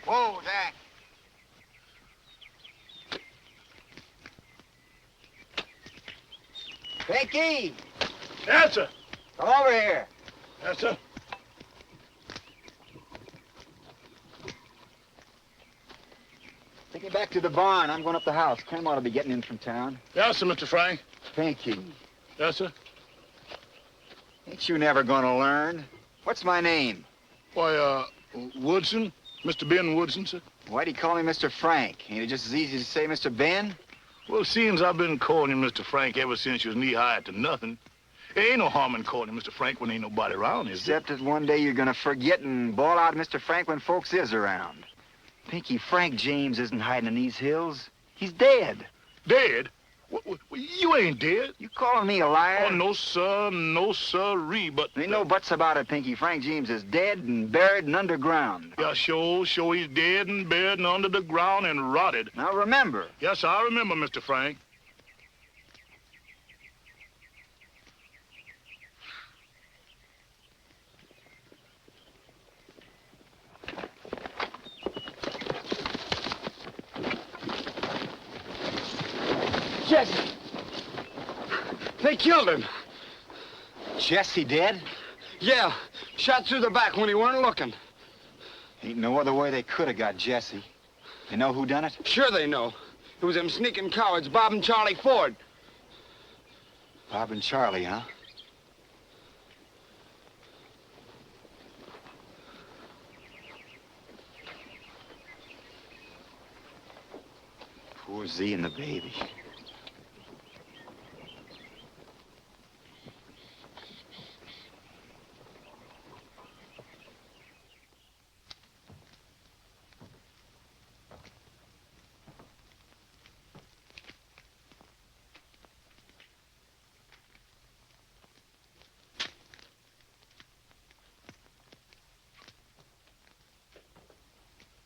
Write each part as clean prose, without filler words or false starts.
Whoa, Zach. Pinky! Yes, sir. Come over here. Yes, sir. Take me back to the barn. I'm going up the house. Clem ought to be getting in from town. Yes, sir, Mr. Frank. Pinky. Yes, sir. Ain't you never going to learn? What's my name? Why, Woodson. Mr. Ben Woodson, sir. Why'd he call me Mr. Frank? Ain't it just as easy to say Mr. Ben? Well, seems I've been calling you Mr. Frank ever since you was knee-high to nothing. There ain't no harm in calling you Mr. Frank when ain't nobody around, is there? Except that one day you're going to forget and bawl out Mr. Frank when folks is around. Pinky, Frank James isn't hiding in these hills. He's dead. Dead? You ain't dead. You calling me a liar? Oh, no, sir. No, sirree, but... Ain't no buts about it, Pinky. Frank James is dead and buried and underground. Yeah, sure, he's dead and buried and under the ground and rotted. Now remember. Yes, I remember, Mr. Frank. Jesse! They killed him. Jesse dead? Yeah, shot through the back when he weren't looking. Ain't no other way they could have got Jesse. You know who done it? Sure they know. It was them sneaking cowards, Bob and Charlie Ford. Bob and Charlie, huh? Poor Z and the baby.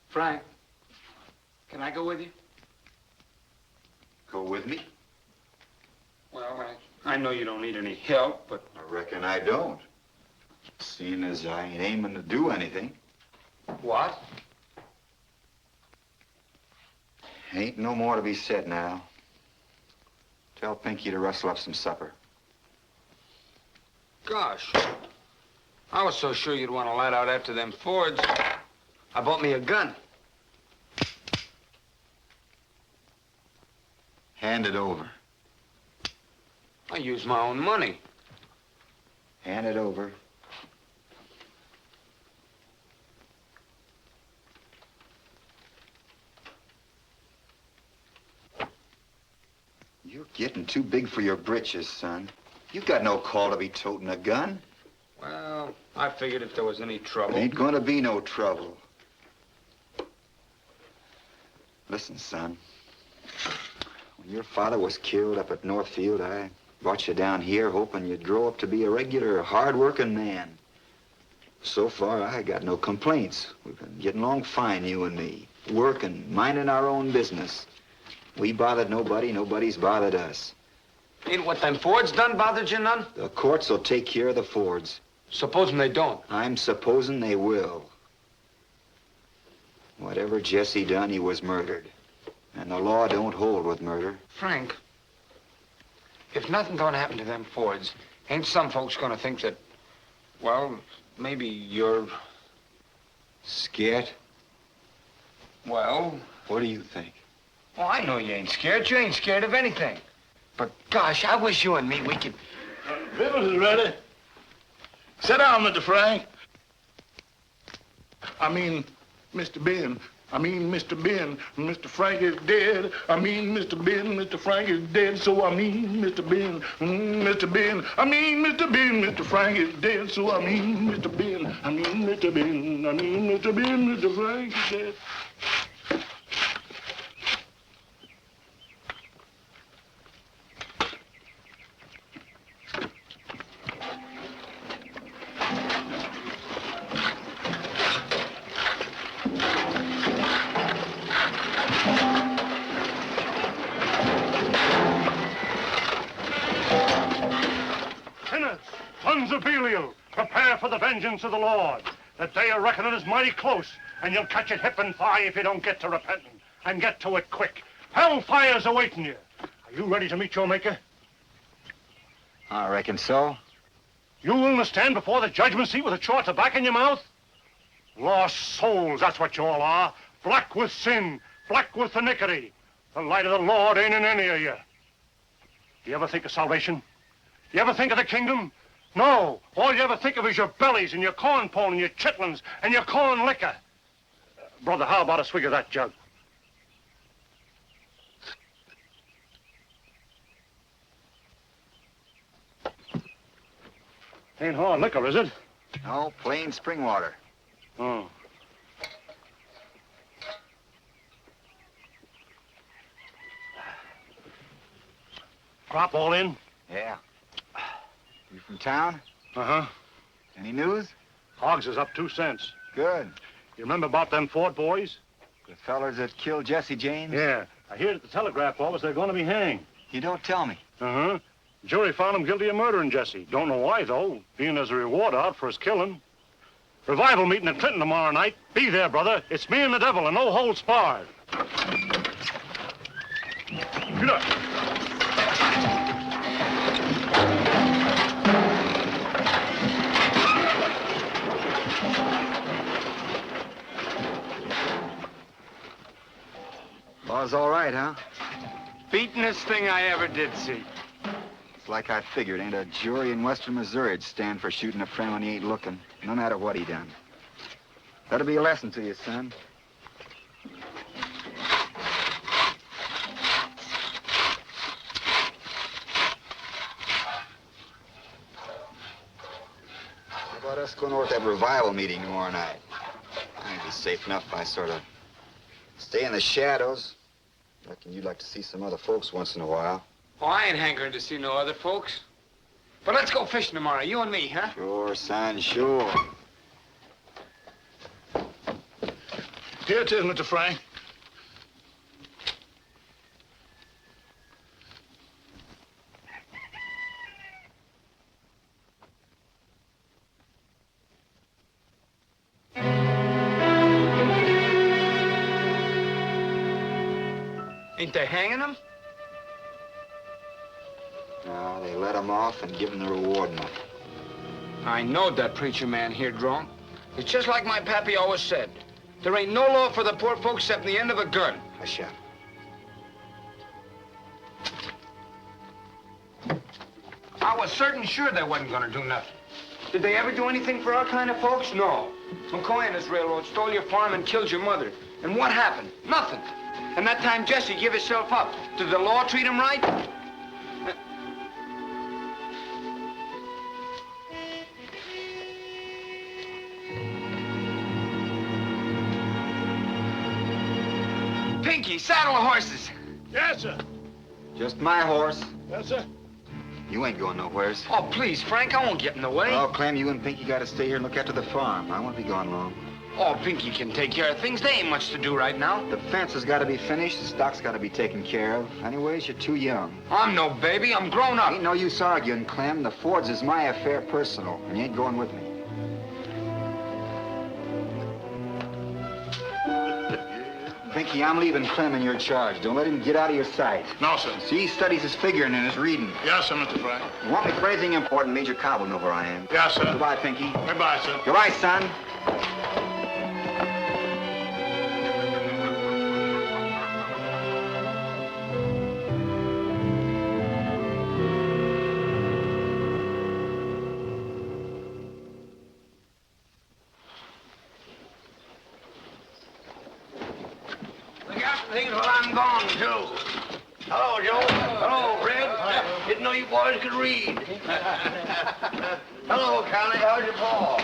Frank, can I go with you? Go with me? Well, I know you don't need any help, but... I reckon I don't. Seeing as I ain't aiming to do anything. What? Ain't no more to be said now. Tell Pinky to rustle up some supper. Gosh. I was so sure you'd want to light out after them Fords. I bought me a gun. Hand it over. I used my own money. Hand it over. You're getting too big for your britches, son. You got no call to be toting a gun. Well, I figured if there was any trouble... Ain't gonna be no trouble. Listen, son. When your father was killed up at Northfield, I brought you down here hoping you'd grow up to be a regular, hard-working man. So far, I got no complaints. We've been getting along fine, you and me. Working, minding our own business. We bothered nobody, nobody's bothered us. Ain't what them Fords done bothered you none? The courts will take care of the Fords. Supposing they don't. I'm supposing they will. Whatever Jesse done, he was murdered. And the law don't hold with murder. Frank, if nothing gonna happen to them Fords, ain't some folks gonna think that, well, maybe you're... Scared? Well... What do you think? Well, I know you ain't scared. You ain't scared of anything. But gosh, I wish you and me, we could... Victuals is ready. Sit down, Mr. Frank. I mean, Mr. Ben. Mr. Ben. Mr. Frank is dead. Mr. Ben. Mr. Frank is dead. So Mr. Ben. Mr. Ben. Mr. Ben. Mr. Frank is dead. So Mr. Ben. Mr. Ben. Mr. Ben. Mr. Frank is dead. Sons of Belial, prepare for the vengeance of the Lord. The day of reckoning is mighty close, and you'll catch it hip and thigh if you don't get to repenting, and get to it quick. Hellfire's awaiting you. Are you ready to meet your maker? I reckon so. You willing to stand before the judgment seat with a chaw of tobacco in your mouth? Lost souls, that's what you all are. Black with sin, black with iniquity. The light of the Lord ain't in any of you. Do you ever think of salvation? You ever think of the kingdom? No. All you ever think of is your bellies and your corn pone and your chitlins and your corn liquor. Brother, how about a swig of that jug? Ain't hard liquor, is it? No, plain spring water. Oh. Crop all in? Yeah. You from town? Uh-huh. Any news? Hogs is up 2 cents. Good. You remember about them Ford boys? The fellers that killed Jesse James? Yeah. I hear at the telegraph office they're going to be hanged. You don't tell me. Uh-huh. Jury found him guilty of murdering Jesse. Don't know why, though, being as a reward out for his killing. Revival meeting at Clinton tomorrow night. Be there, brother. It's me and the devil, and no holds barred. Get up. Law's all right, huh? Beatin'est thing I ever did see. It's like I figured. Ain't a jury in western Missouri'd stand for shooting a friend when he ain't looking, no matter what he done. That'll be a lesson to you, son. How about us going over to that revival meeting tomorrow night? I'd be safe enough if I sort of stay in the shadows. Reckon you'd like to see some other folks once in a while. Oh, I ain't hankering to see no other folks. But let's go fishing tomorrow, you and me, huh? Sure, son, sure. Here it is, Mr. Frank. Ain't they hanging him? No, they let him off and give him the reward money. I knowed that preacher man here drunk. It's just like my pappy always said. There ain't no law for the poor folks except the end of a gun. Hush up. I was certain sure they wasn't gonna do nothing. Did they ever do anything for our kind of folks? No. McCoy and his railroad stole your farm and killed your mother. And what happened? Nothing. And that time Jesse gave himself up. Did the law treat him right? Pinky, saddle the horses. Yes, sir. Just my horse. Yes, sir. You ain't going nowheres. Oh, please, Frank, I won't get in the way. Oh, Clem, you and Pinky got to stay here and look after the farm. I won't be gone long. Oh, Pinky can take care of things. There ain't much to do right now. The fence has got to be finished. The stock's got to be taken care of. Anyways, you're too young. I'm no baby. I'm grown up. Ain't no use arguing, Clem. The Fords is my affair personal, and you ain't going with me. Pinky, I'm leaving Clem in your charge. Don't let him get out of your sight. No, sir. See, he studies his figuring and his reading. Yes, sir, Mr. Frank. You want me for anything important, Major Cobb will know where I am. Yes, sir. Goodbye, Pinky. Goodbye, sir. Goodbye, son. Look out for things while I'm gone, too. Hello, Joe. Hello, Fred. Didn't know you boys could read. Hello, Connie. How's your paw?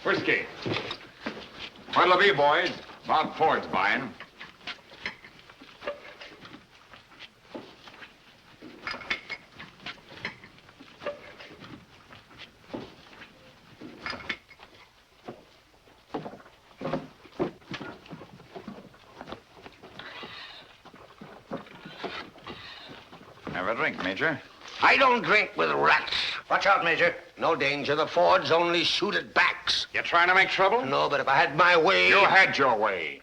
Whiskey. What'll it be, boys? Bob Ford's buying. Have a drink, Major. I don't drink with rats. Watch out, Major. No danger. The Fords only shoot at backs. You trying to make trouble? No, but if I had my way... You had your way.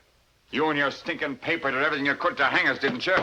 You and your stinking paper did everything you could to hang us, didn't you?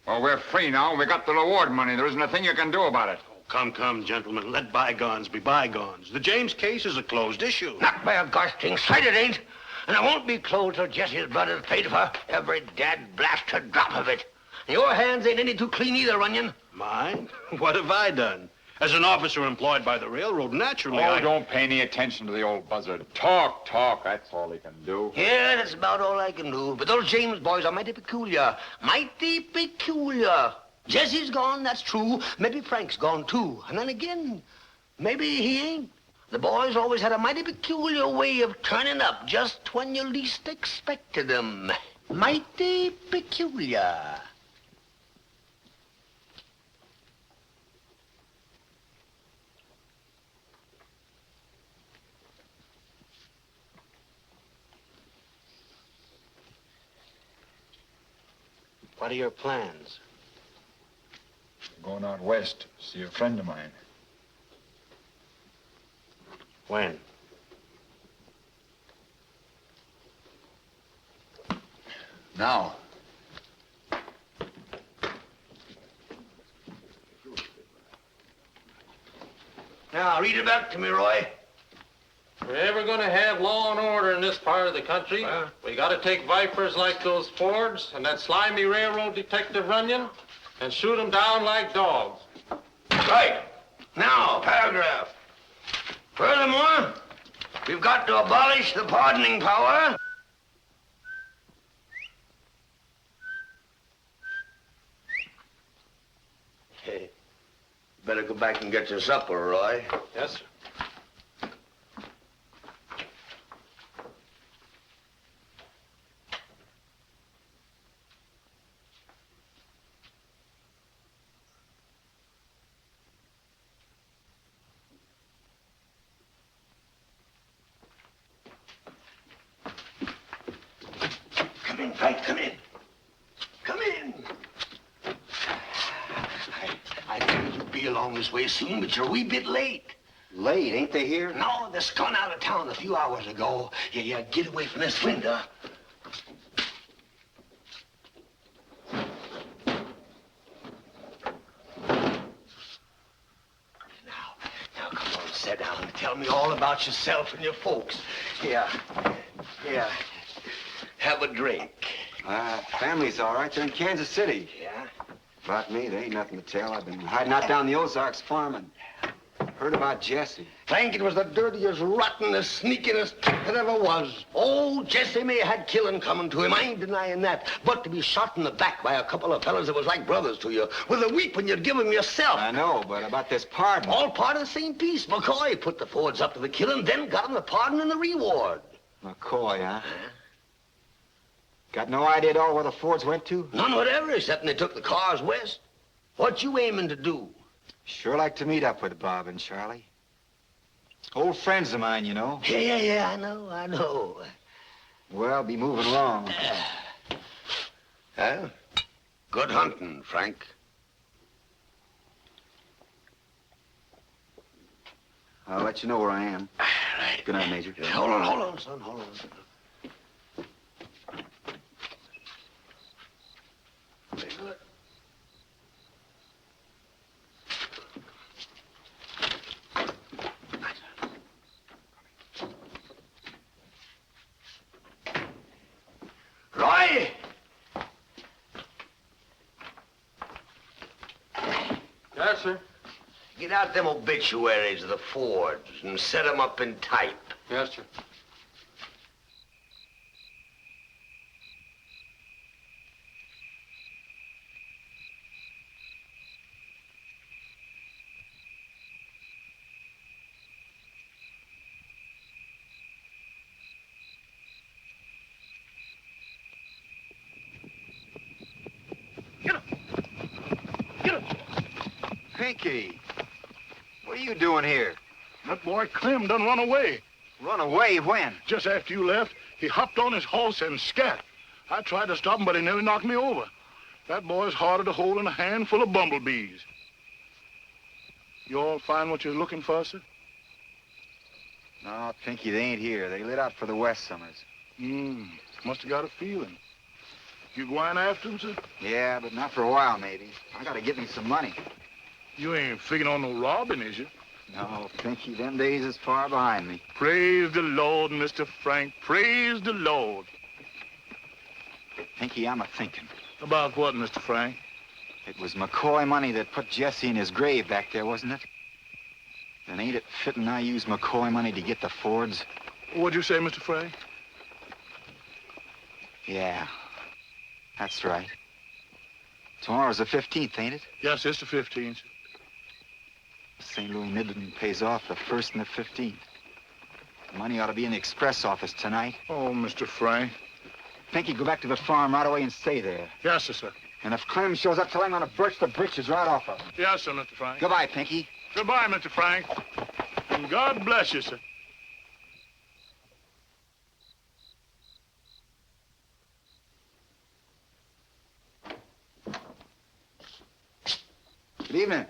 Well, we're free now. We got the reward money. There isn't a thing you can do about it. Come, gentlemen. Let bygones be bygones. The James case is a closed issue. Not by a gosh dang sight it ain't. And it won't be closed till Jesse's blood is paid for. Every dad blasted drop of it. Your hands ain't any too clean either, Runyon. Mine? What have I done? As an officer employed by the railroad, naturally Oh, I... don't pay any attention to the old buzzard. Talk. That's all he can do. Yeah, that's about all I can do. But those James boys are mighty peculiar. Mighty peculiar. Jesse's gone, that's true. Maybe Frank's gone, too. And then again, maybe he ain't. The boys always had a mighty peculiar way of turning up just when you least expected them. Mighty peculiar. What are your plans? I'm going out west to see a friend of mine. When? Now. Now, read it back to me, Roy. If we're ever going to have law and order in this part of the country, we got to take vipers like those Fords and that slimy railroad detective Runyon and shoot them down like dogs. Right. Now, paragraph. Furthermore, we've got to abolish the pardoning power. Hey, better go back and get your supper, Roy. Yes, sir. Come in, Frank, come in. Come in. I knew you'd be along this way soon, but you're a wee bit late. Late, ain't they here? No, they're gone out of town a few hours ago. Yeah, get away from this window. Now, come on, sit down and tell me all about yourself and your folks. Yeah. Have a drink. Family's all right. They're in Kansas City. Yeah? About me, there ain't nothing to tell. I've been hiding out down the Ozarks farming. Heard about Jesse. Frank, it was the dirtiest, rottenest, sneakingest trick that ever was. Oh, Jesse may have had killing coming to him. I ain't denying that. But to be shot in the back by a couple of fellas that was like brothers to you, with a weepon you'd give him yourself. I know, but about this pardon. All part of the same piece. McCoy put the Fords up to the killing, then got him the pardon and the reward. McCoy, huh? Got no idea at all where the Fords went to? None whatever, except they took the cars west. What you aiming to do? Sure like to meet up with Bob and Charlie. Old friends of mine, you know. Yeah, I know. Well, be moving along. Huh? Good hunting, Frank. I'll let you know where I am. Right. Good night, Major. Hold on, son, hold on. Very good. Roy! Yes, sir. Get out them obituaries of the Fords and set them up in type. Yes, sir. Pinky, what are you doing here? That boy Clem done run away. Run away when? Just after you left, he hopped on his horse and scat. I tried to stop him, but he nearly knocked me over. That boy's harder to hold than a handful of bumblebees. You all find what you're looking for, sir? No, Pinky, they ain't here. They lit out for the West Summers. Must have got a feeling. You going after him, sir? Yeah, but not for a while, maybe. I gotta get me some money. You ain't figuring on no robbing, is you? No, Pinky, them days is far behind me. Praise the Lord, Mr. Frank. Praise the Lord. Pinky, I'm a-thinking. About what, Mr. Frank? It was McCoy money that put Jesse in his grave back there, wasn't it? Then ain't it fitting I use McCoy money to get the Fords? What'd you say, Mr. Frank? Yeah, that's right. Tomorrow's the 15th, ain't it? Yes, it's the 15th. St. Louis Midland pays off the 1st and the 15th. The money ought to be in the express office tonight. Oh, Mr. Frank. Pinky, go back to the farm right away and stay there. Yes, sir. And if Clem shows up, tell him I'm gonna birch the britches right off of him. Yes, sir, Mr. Frank. Goodbye, Pinky. Goodbye, Mr. Frank. And God bless you, sir. Good evening.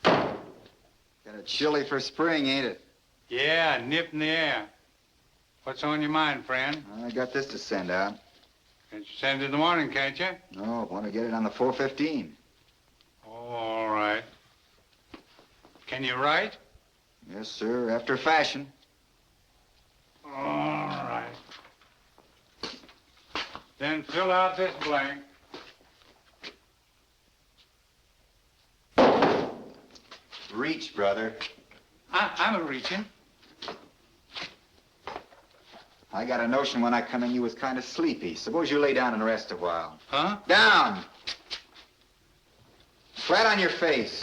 Got a chilly for spring, ain't it? Yeah, nip in the air. What's on your mind, friend? I got this to send out. Can you send it in the morning, can't you? No, I want to get it on the 4:15. Oh, all right. Can you write? Yes, sir, after fashion. All right. Then fill out this blank. Reach, brother. I'm a-reaching. I got a notion when I come in you was kind of sleepy. Suppose you lay down and rest a while. Huh? Down! Flat on your face.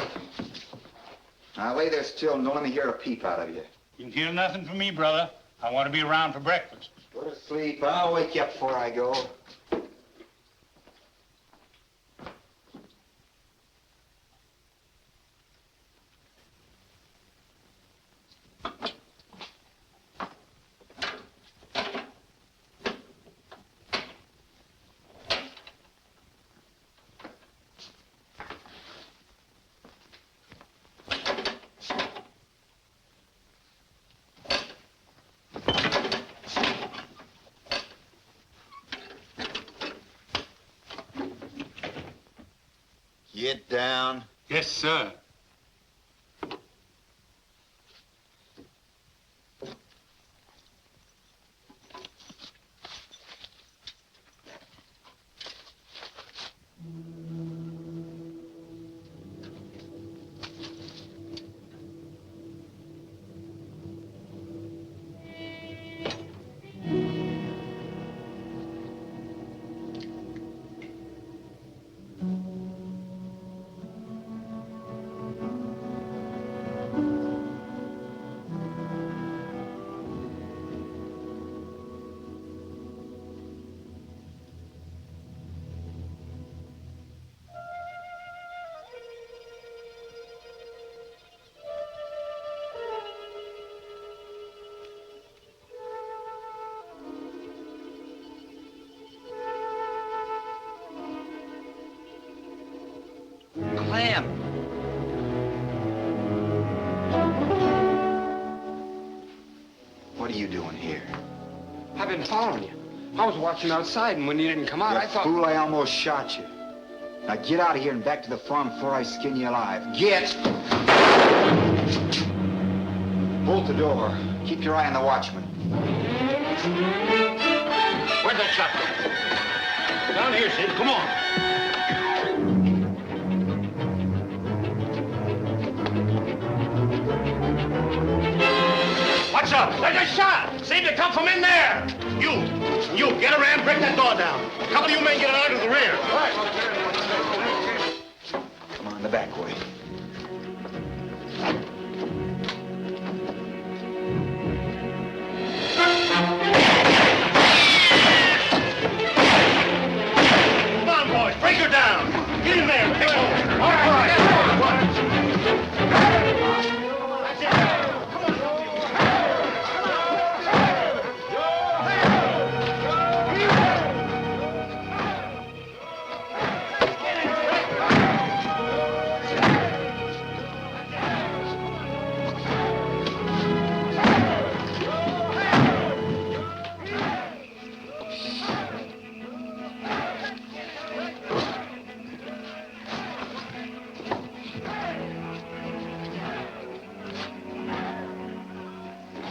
Now lay there still and don't let me hear a peep out of you. You can hear nothing from me, brother. I want to be around for breakfast. Go to sleep. I'll wake you up before I go. Get down. Yes, sir. plan. What are you doing here? I've been following you. I was watching outside, and when you didn't come out, You I thought... fool, I almost shot you. Now get out of here and back to the farm before I skin you alive. Get! Bolt the door. Keep your eye on the watchman. Where's that shotgun? Down here, Sid. Come on. What's up? There's a shot. Seemed to come from in there. You, get around, break that door down. A couple of you men get out of the rear. All right. Come on, the back way. Come on, boys, break her down. Get in there. Pick her. All right.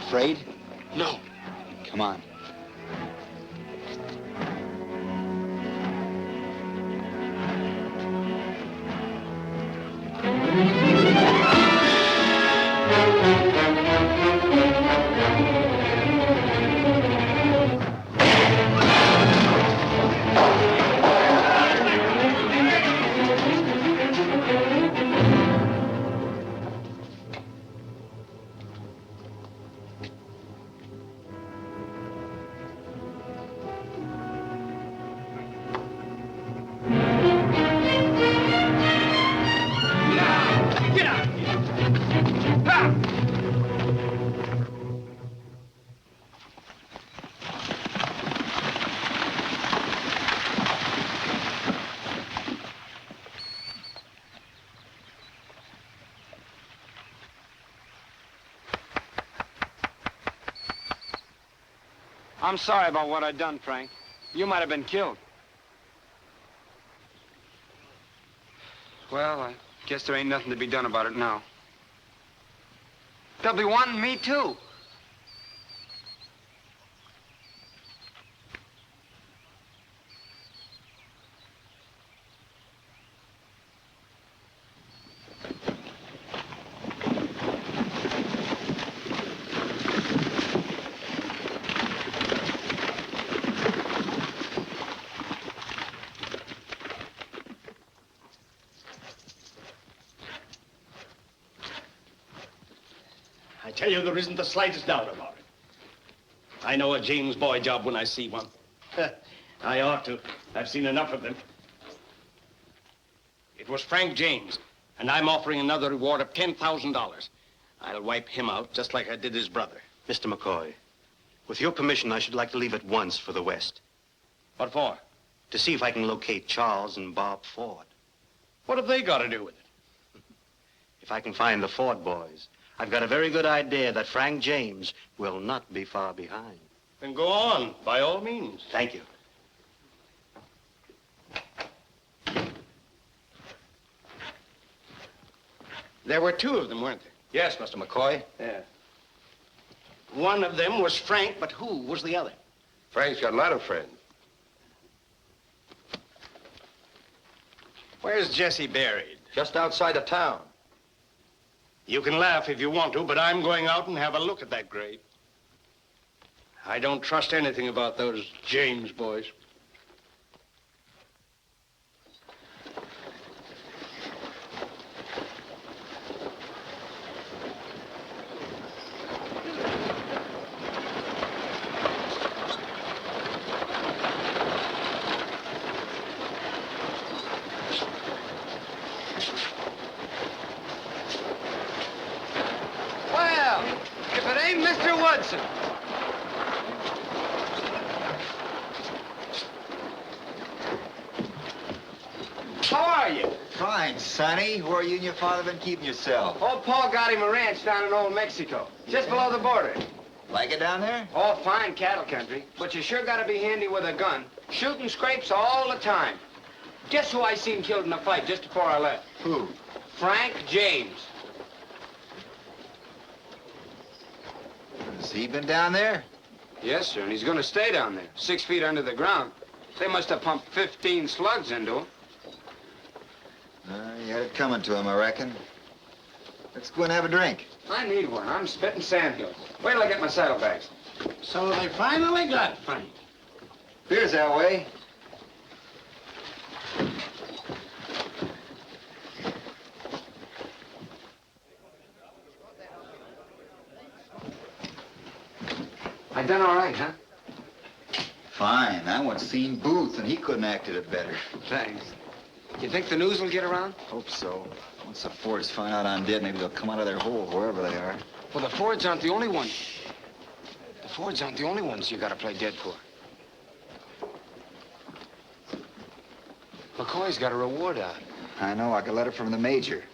Afraid? No. Come on. I'm sorry about what I done, Frank. You might have been killed. Well, I guess there ain't nothing to be done about it now. They'll be wanting me, too. I tell you, there isn't the slightest doubt about it. I know a James boy job when I see one. I ought to. I've seen enough of them. It was Frank James, and I'm offering another reward of $10,000. I'll wipe him out just like I did his brother. Mr. McCoy, with your permission, I should like to leave at once for the West. What for? To see if I can locate Charles and Bob Ford. What have they got to do with it? If I can find the Ford boys, I've got a very good idea that Frank James will not be far behind. Then go on, by all means. Thank you. There were two of them, weren't there? Yes, Mr. McCoy. Yeah. One of them was Frank, but who was the other? Frank's got a lot of friends. Where's Jesse buried? Just outside of town. You can laugh if you want to, but I'm going out and have a look at that grave. I don't trust anything about those James boys. Well, if it ain't Mr. Woodson. Fine, Sonny. Where you and your father been keeping yourself? Old Paul got him a ranch down in old Mexico, just below the border. Like it down there? Oh, fine cattle country, but you sure gotta be handy with a gun. Shooting scrapes all the time. Guess who I seen killed in a fight just before I left? Who? Frank James. Has he been down there? Yes, sir, and he's gonna stay down there, 6 feet under the ground. They must have pumped 15 slugs into him. He had it coming to him, I reckon. Let's go and have a drink. I need one. I'm spitting sandhills. Wait till I get my saddlebags. So they finally got Frank. Beer's that way. I done all right, huh? Fine. I once seen Booth, and he couldn't acted it better. Thanks. You think the news will get around? Hope so. Once the Fords find out I'm dead, maybe they'll come out of their hole, wherever they are. Well, the Fords aren't the only ones. The Fords aren't the only ones you gotta play dead for. McCoy's got a reward out. I know. I got a letter from the major.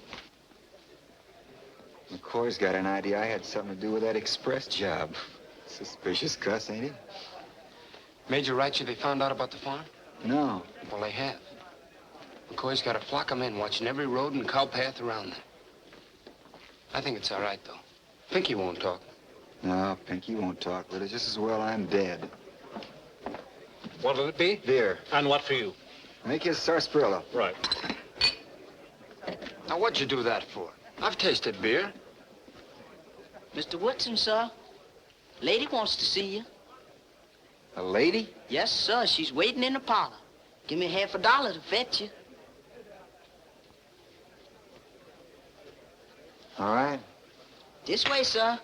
McCoy's got an idea I had something to do with that express job. Suspicious cuss, ain't he? Major writes you they found out about the farm? No. Well, they have. McCoy's got a flock of men watching every road and cow path around there. I think it's all right, though. Pinky won't talk. No, Pinky won't talk, but it's just as well I'm dead. What'll it be? Beer. And what for you? Make his sarsaparilla. Right. Now, what'd you do that for? I've tasted beer. Mr. Woodson, sir. Lady wants to see you. A lady? Yes, sir. She's waiting in the parlor. Give me $50 to fetch you. All right. This way, sir.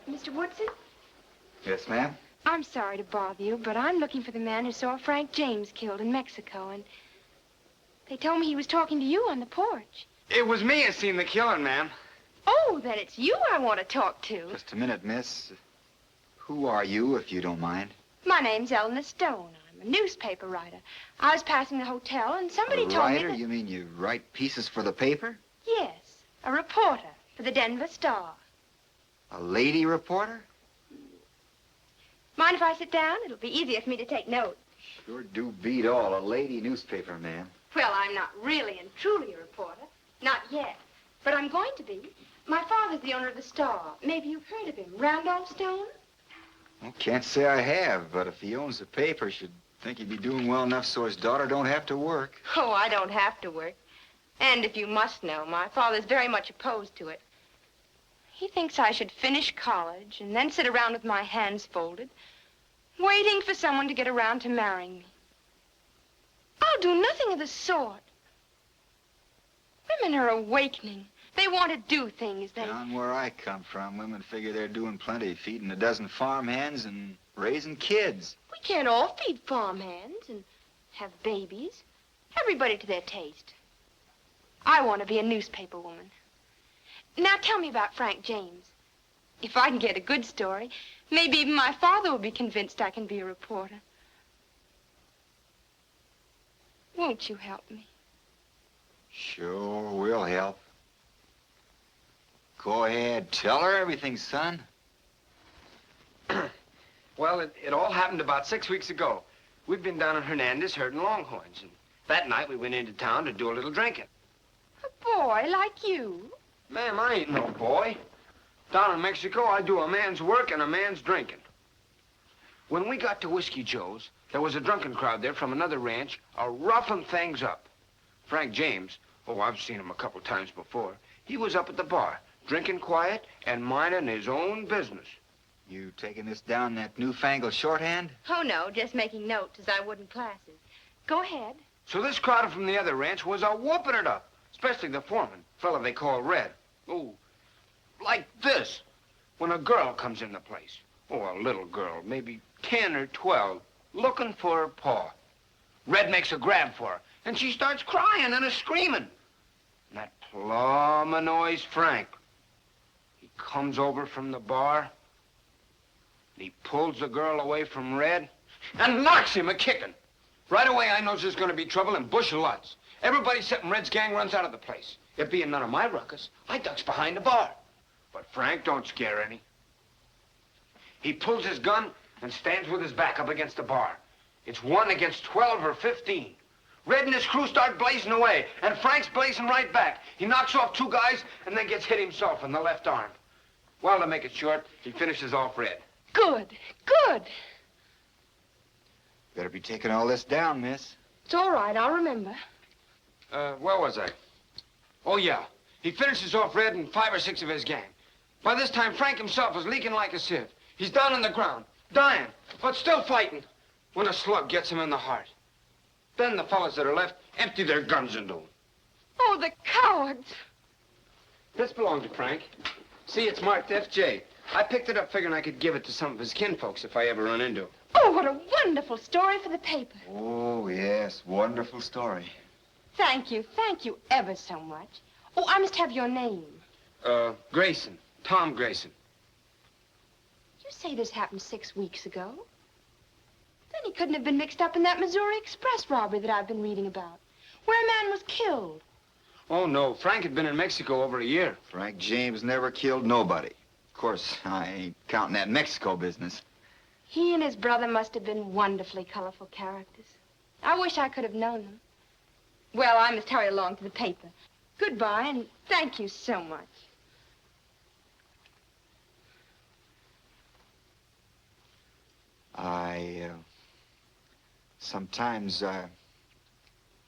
Mr. Woodson? Yes, ma'am? I'm sorry to bother you, but I'm looking for the man who saw Frank James killed in Mexico, and they told me he was talking to you on the porch. It was me that seen the killing, ma'am. Oh, then it's you I want to talk to. Just a minute, miss. Who are you, if you don't mind? My name's Eleanor Stone. I'm a newspaper writer. I was passing the hotel, and somebody A told me writer? that... You mean you write pieces for the paper? Yes, a reporter for the Denver Star. A lady reporter? Mind if I sit down? It'll be easier for me to take notes. Sure do beat all. A lady newspaper man. Well, I'm not really and truly a reporter. Not yet. But I'm going to be. My father's the owner of the Star. Maybe you've heard of him. Randolph Stone? Well, can't say I have, but if he owns the paper, should think he'd be doing well enough so his daughter don't have to work. Oh, I don't have to work. And if you must know, my father's very much opposed to it. He thinks I should finish college and then sit around with my hands folded, waiting for someone to get around to marrying me. I'll do nothing of the sort. Women are awakening. They want to do things. Down where I come from, women figure they're doing plenty, feeding a dozen farmhands and raising kids. We can't all feed farmhands and have babies. Everybody to their taste. I want to be a newspaper woman. Now tell me about Frank James. If I can get a good story, maybe even my father will be convinced I can be a reporter. Won't you help me? Sure, we'll help. Go ahead, tell her everything, son. Well, it all happened about 6 weeks ago. We'd been down in Hernandez herding longhorns, and that night we went into town to do a little drinking. A boy like you? Ma'am, I ain't no boy. Down in Mexico, I do a man's work and a man's drinking. When we got to Whiskey Joe's, there was a drunken crowd there from another ranch, roughing things up. Frank James, oh, I've seen him a couple times before, he was up at the bar, drinking quiet and minding his own business. You taking this down that newfangled shorthand? Oh, no, just making notes as I would in classes. Go ahead. So this crowd from the other ranch was a-whooping it up, especially the foreman, fella they call Red. Oh, like this, when a girl comes in the place. Oh, a little girl, maybe 10 or 12, looking for her pa. Red makes a grab for her, and she starts crying and a-screaming. And that plumb annoys Frank. He comes over from the bar. He pulls the girl away from Red and knocks him a-kicking. Right away, I knows there's gonna be trouble and bush of lots. Everybody except Red's gang runs out of the place. It being none of my ruckus, I ducks behind the bar. But Frank don't scare any. He pulls his gun and stands with his back up against the bar. It's 1 against 12 or 15. Red and his crew start blazing away, and Frank's blazing right back. He knocks off 2 guys and then gets hit himself in the left arm. Well, to make it short, he finishes off Red. Good, good. Better be taking all this down, miss. It's all right, I'll remember. Where was I? Oh, yeah. He finishes off Red and 5 or 6 of his gang. By this time, Frank himself is leaking like a sieve. He's down on the ground, dying, but still fighting, when a slug gets him in the heart. Then the fellas that are left empty their guns into him. Oh, the cowards. This belonged to Frank. See, it's marked FJ. I picked it up figuring I could give it to some of his kinfolks if I ever run into him. Oh, what a wonderful story for the paper. Oh, yes. Wonderful story. Thank you ever so much. Oh, I must have your name. Grayson. Tom Grayson. You say this happened 6 weeks ago? Then he couldn't have been mixed up in that Missouri Express robbery that I've been reading about, where a man was killed. Oh, no. Frank had been in Mexico over a year. Frank James never killed nobody. Of course, I ain't counting that Mexico business. He and his brother must have been wonderfully colorful characters. I wish I could have known them. Well, I must hurry along to the paper. Goodbye, and thank you so much. Sometimes,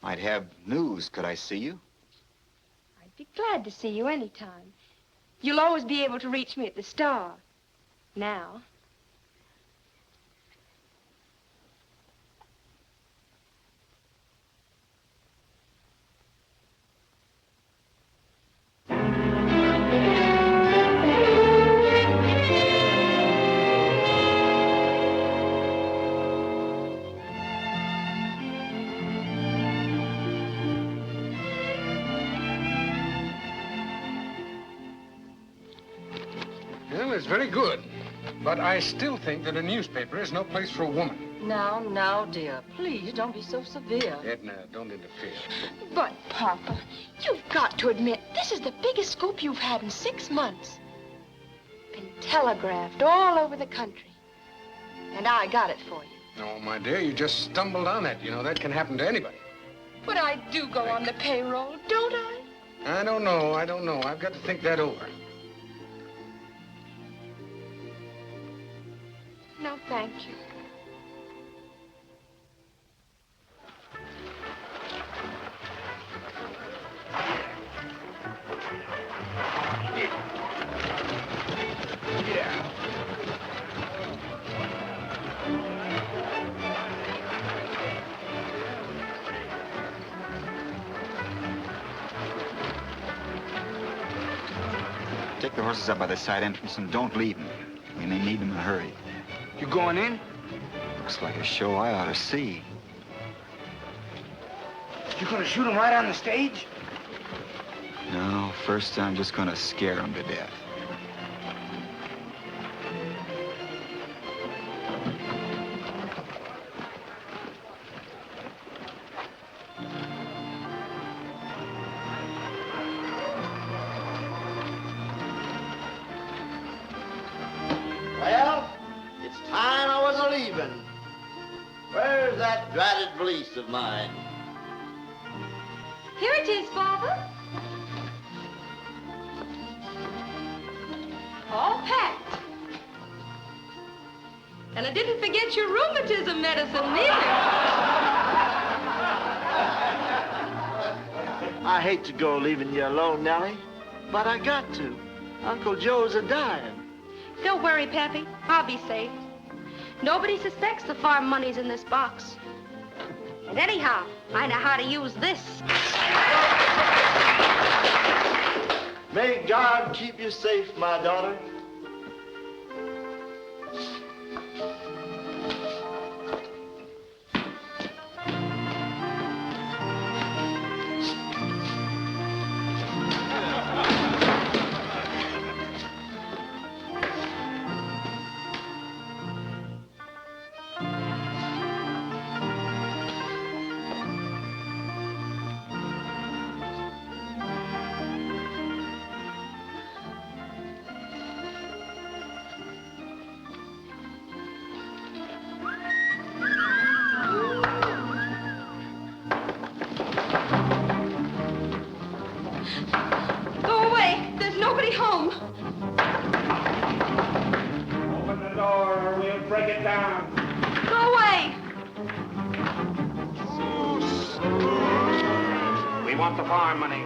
might have news. Could I see you? I'd be glad to see you anytime. You'll always be able to reach me at the Star. Now. Well, it's very good. But I still think that a newspaper is no place for a woman. Now, dear, please don't be so severe. Edna, don't interfere. But, Papa, you've got to admit, this is the biggest scoop you've had in 6 months. Been telegraphed all over the country. And I got it for you. No, my dear, you just stumbled on it. You know, that can happen to anybody. But I do go on the payroll, don't I? I don't know. I've got to think that over. No, thank you. Take the horses up by the side entrance and don't leave them. We may need them in a hurry. You going in? Looks like a show I ought to see. You gonna shoot him right on the stage? No, first I'm just gonna scare him to death. Well, it's time I was a-leaving. Where's that dratted valise of mine? Here it is, Father. All packed. And I didn't forget your rheumatism medicine, neither. I hate to go leaving you alone, Nellie, but I got to. Uncle Joe's a-dying. Don't worry, Pappy. I'll be safe. Nobody suspects the farm money's in this box. And anyhow, I know how to use this. May God keep you safe, my daughter. down. Go away. We want the farm money.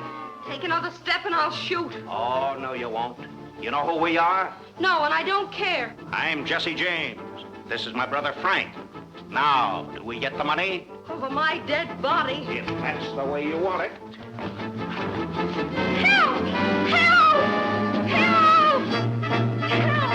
Take another step and I'll shoot. Oh, no, you won't. You know who we are? No, and I don't care. I'm Jesse James. This is my brother Frank. Now, do we get the money? Over my dead body. If that's the way you want it. Help! Help! Help! Help!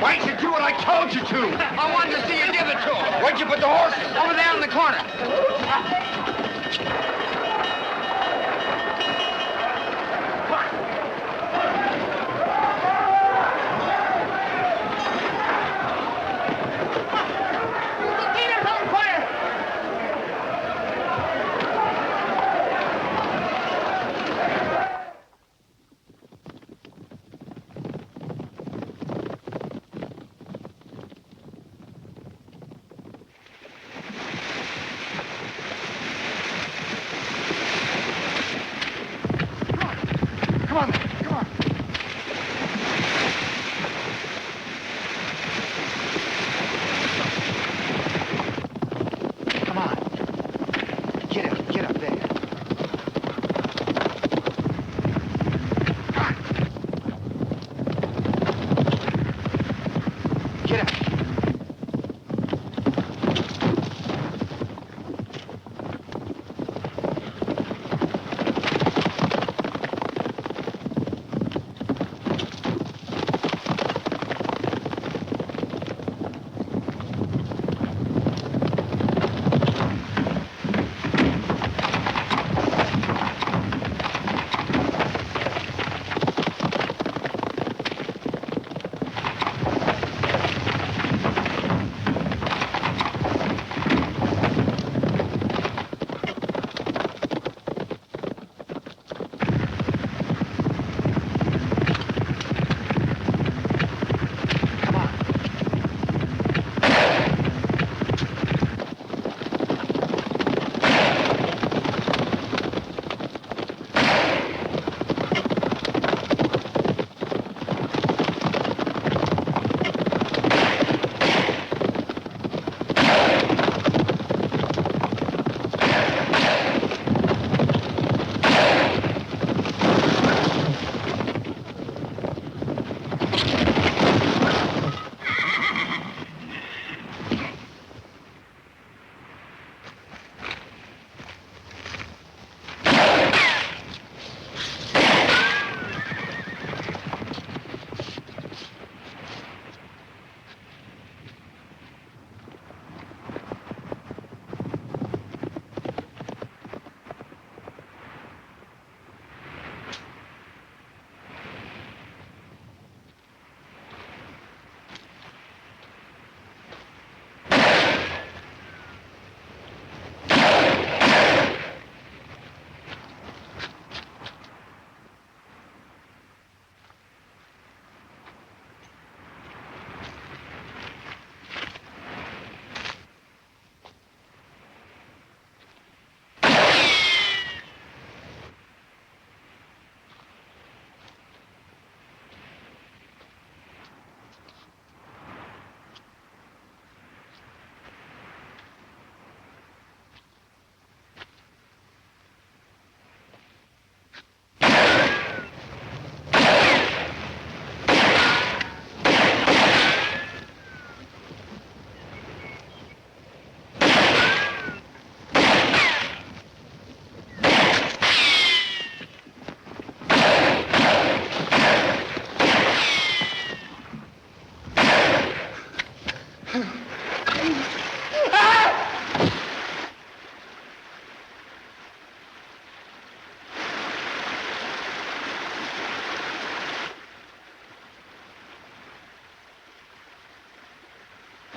Why'd you do what I told you to? I wanted to see you give it to him. Where'd you put the horses? Over there in the corner.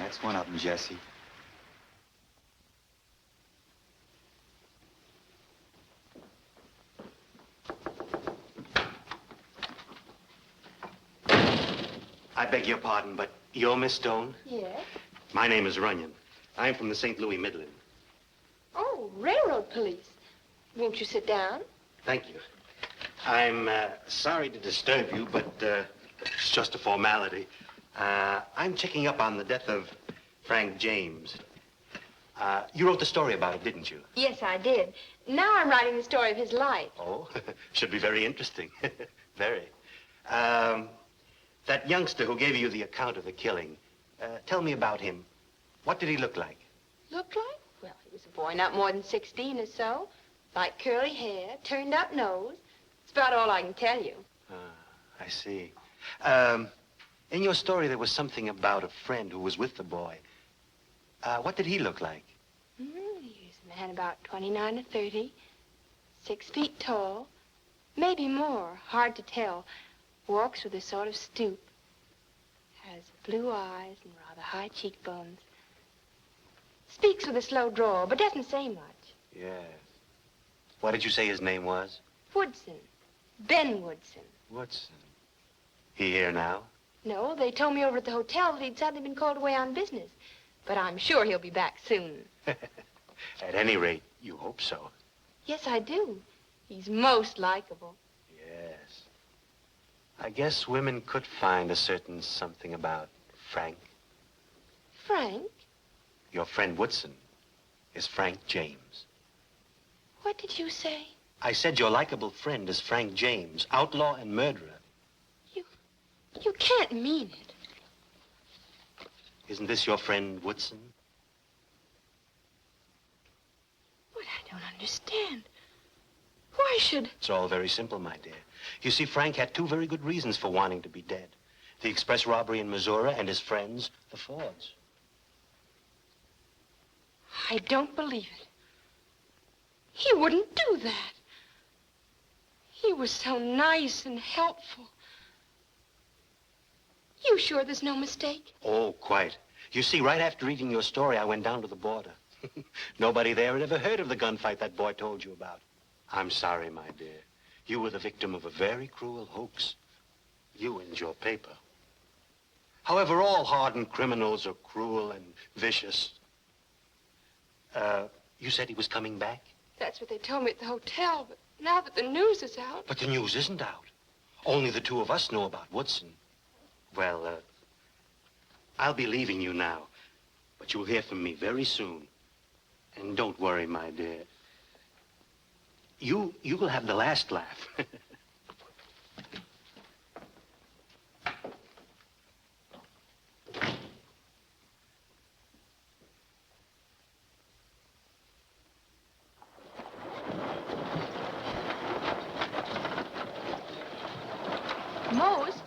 That's one of them, Jesse. I beg your pardon, but you're Miss Stone? Yes? My name is Runyon. I'm from the St. Louis Midland. Oh, railroad police. Won't you sit down? Thank you. I'm sorry to disturb you, but it's just a formality. I'm checking up on the death of Frank James. You wrote the story about it, didn't you? Yes, I did. Now I'm writing the story of his life. Oh, should be very interesting. Very. That youngster who gave you the account of the killing, tell me about him. What did he look like? Looked like? Well, he was a boy not more than 16 or so. Light curly hair, turned up nose. That's about all I can tell you. I see. In your story, there was something about a friend who was with the boy. What did he look like? He was a man about 29 or 30, 6 feet tall, maybe more, hard to tell. Walks with a sort of stoop. Has blue eyes and rather high cheekbones. Speaks with a slow drawl, but doesn't say much. Yes. What did you say his name was? Woodson. Ben Woodson. Woodson. He here now? No, they told me over at the hotel that he'd suddenly been called away on business. But I'm sure he'll be back soon. At any rate, you hope so. Yes, I do. He's most likable. Yes. I guess women could find a certain something about Frank. Frank? Your friend Woodson is Frank James. What did you say? I said your likable friend is Frank James, outlaw and murderer. You can't mean it. Isn't this your friend Woodson? But I don't understand. Why should... It's all very simple, my dear. You see, Frank had two very good reasons for wanting to be dead. The express robbery in Missouri and his friends, the Fords. I don't believe it. He wouldn't do that. He was so nice and helpful. You sure there's no mistake? Oh, quite. You see, right after reading your story, I went down to the border. Nobody there had ever heard of the gunfight that boy told you about. I'm sorry, my dear. You were the victim of a very cruel hoax. You and your paper. However, all hardened criminals are cruel and vicious. You said he was coming back? That's what they told me at the hotel, but now that the news is out... But the news isn't out. Only the two of us know about Woodson. Well, I'll be leaving you now, but you'll hear from me very soon. And don't worry, my dear. You will have the last laugh. Mose,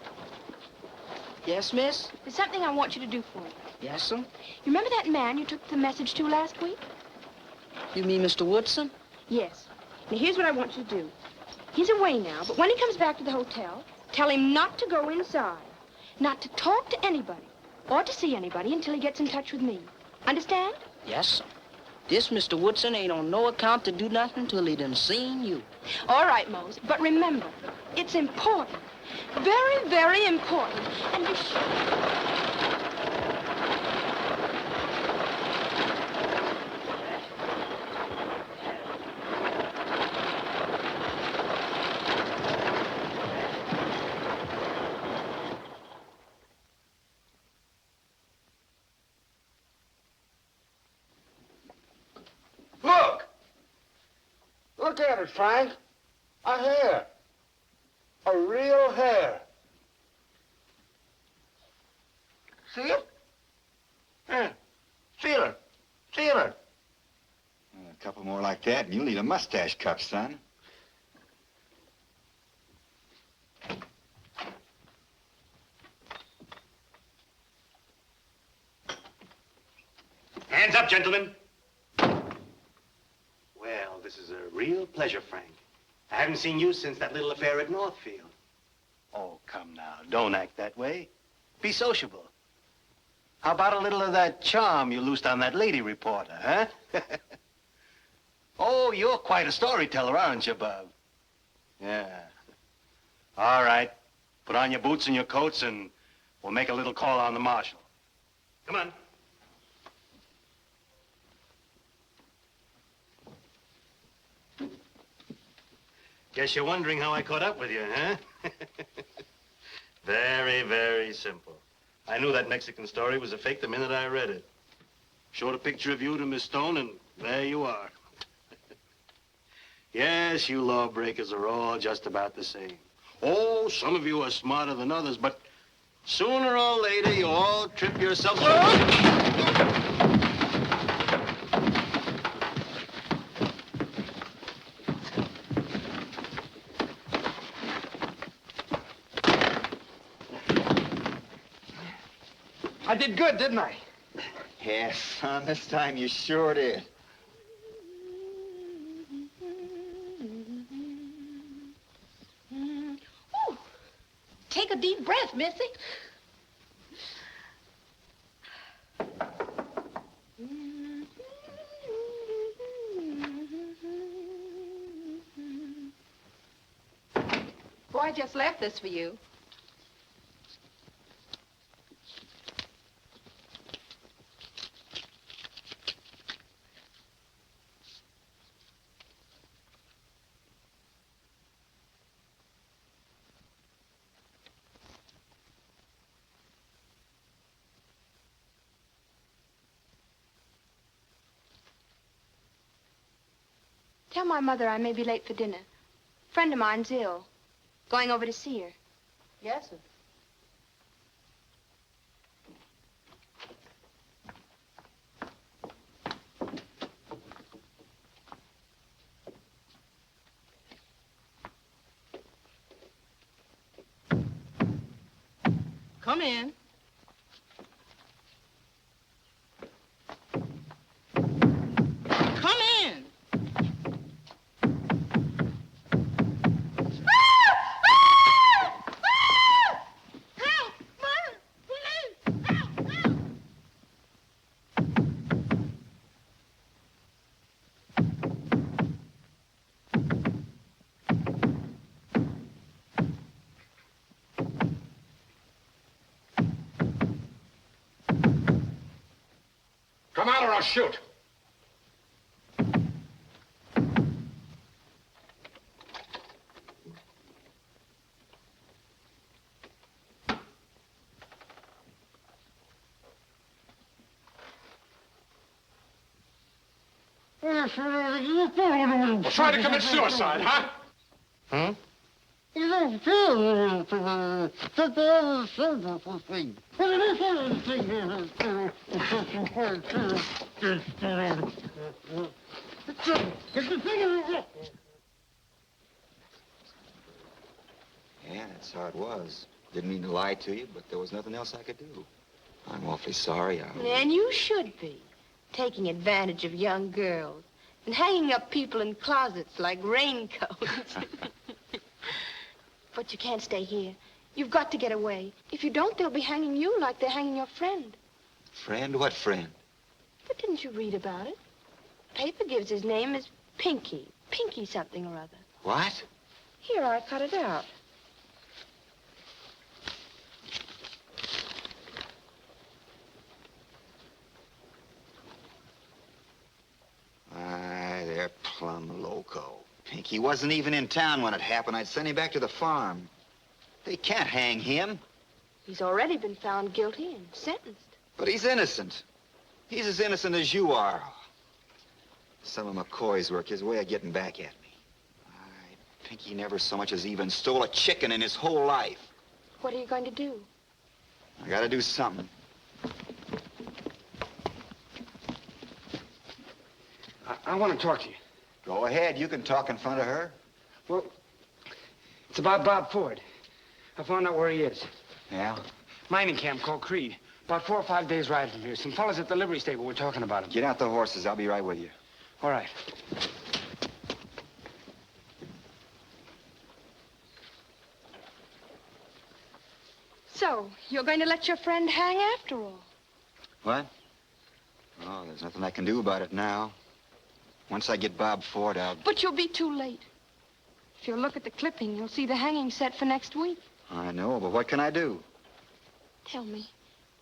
Yes, miss? there's something I want you to do for me. Yes, sir? You remember that man you took the message to last week? You mean Mr. Woodson? Yes. Now, here's what I want you to do. He's away now, but when he comes back to the hotel, tell him not to go inside, not to talk to anybody, or to see anybody until he gets in touch with me. Understand? Yes, sir. This Mr. Woodson ain't on no account to do nothing till he done seen you. All right, Mose, but remember, it's important. Very, very important. And you Look! Look at it, Frank. A hair. A real hair. See it? Yeah. Feel it. Feel it. A couple more like that, and you'll need a mustache cup, son. Hands up, gentlemen. Well, this is a real pleasure, Frank. I haven't seen you since that little affair at Northfield. Oh, come now. Don't act that way. Be sociable. How about a little of that charm you loosed on that lady reporter, huh? Oh, you're quite a storyteller, aren't you, Bub? Yeah. All right. Put on your boots and your coats, and we'll make a little call on the marshal. Come on. Guess you're wondering how I caught up with you, huh? Very, very simple. I knew that Mexican story was a fake the minute I read it. Showed a picture of you to Miss Stone, and there you are. Yes, you lawbreakers are all just about the same. Oh, some of you are smarter than others, but sooner or later you all trip yourselves. I did good, didn't I? Yes, son, this time you sure did. Ooh, take a deep breath, Missy. Boy, I just left this for you. Tell my mother I may be late for dinner. A friend of mine's ill. Going over to see her. Yes, sir. Come in. Come in. Come out or I'll shoot. Try to commit suicide, huh? Hmm? Yeah, that's how it was. Didn't mean to lie to you, but there was nothing else I could do. I'm awfully sorry. And you should be. Taking advantage of young girls and hanging up people in closets like raincoats. But you can't stay here. You've got to get away. If you don't, they'll be hanging you like they're hanging your friend. Friend? What friend? But didn't you read about it? Paper gives his name as Pinky. Pinky something or other. What? Here, I cut it out. They're plumb loco. Pinky wasn't even in town when it happened. I'd send him back to the farm. They can't hang him. He's already been found guilty and sentenced. But he's innocent. He's as innocent as you are. Some of McCoy's work, his way of getting back at me. Pinky never so much as even stole a chicken in his whole life. What are you going to do? I gotta do something. I want to talk to you. Go ahead. You can talk in front of her. Well, it's about Bob Ford. I found out where he is. Yeah? Mining camp called Creed. About 4 or 5 days' ride from here. Some fellas at the livery stable were talking about him. Get out the horses. I'll be right with you. All right. So, you're going to let your friend hang after all? What? Oh, there's nothing I can do about it now. Once I get Bob Ford out... But you'll be too late. If you'll look at the clipping, you'll see the hanging set for next week. I know, but what can I do? Tell me,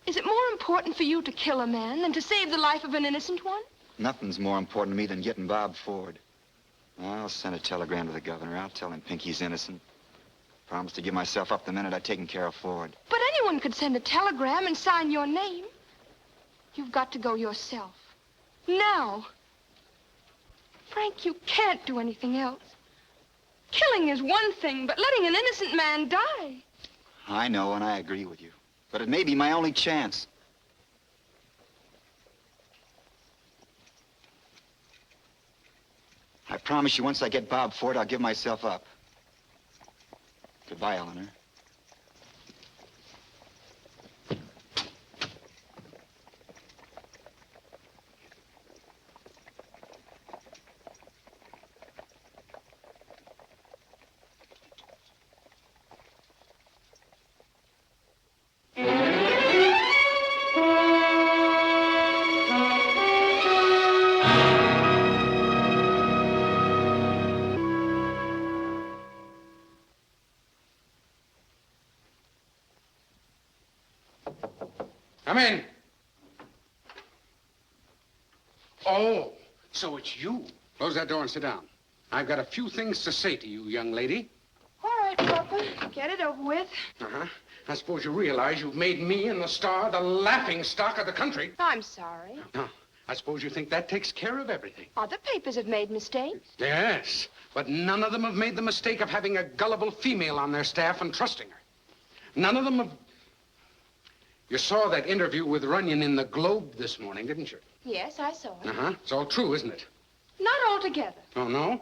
is it more important for you to kill a man than to save the life of an innocent one? Nothing's more important to me than getting Bob Ford. I'll send a telegram to the governor. I'll tell him Pinky's innocent. Promise to give myself up the minute I've taken care of Ford. But anyone could send a telegram and sign your name. You've got to go yourself. Now. Frank, you can't do anything else. Killing is one thing, but letting an innocent man die... I know, and I agree with you. But it may be my only chance. I promise you, once I get Bob Ford, I'll give myself up. Goodbye, Eleanor. Come in. Oh, so it's you. Close that door and sit down. I've got a few things to say to you, young lady. All right, Papa. Get it over with. Uh-huh. I suppose you realize you've made me and the star the laughing stock of the country. I'm sorry. No, I suppose you think that takes care of everything. Other papers have made mistakes. Yes, but none of them have made the mistake of having a gullible female on their staff and trusting her. None of them have... You saw that interview with Runyon in the Globe this morning, didn't you? Yes, I saw it. Uh-huh. It's all true, isn't it? Not altogether. Oh, no?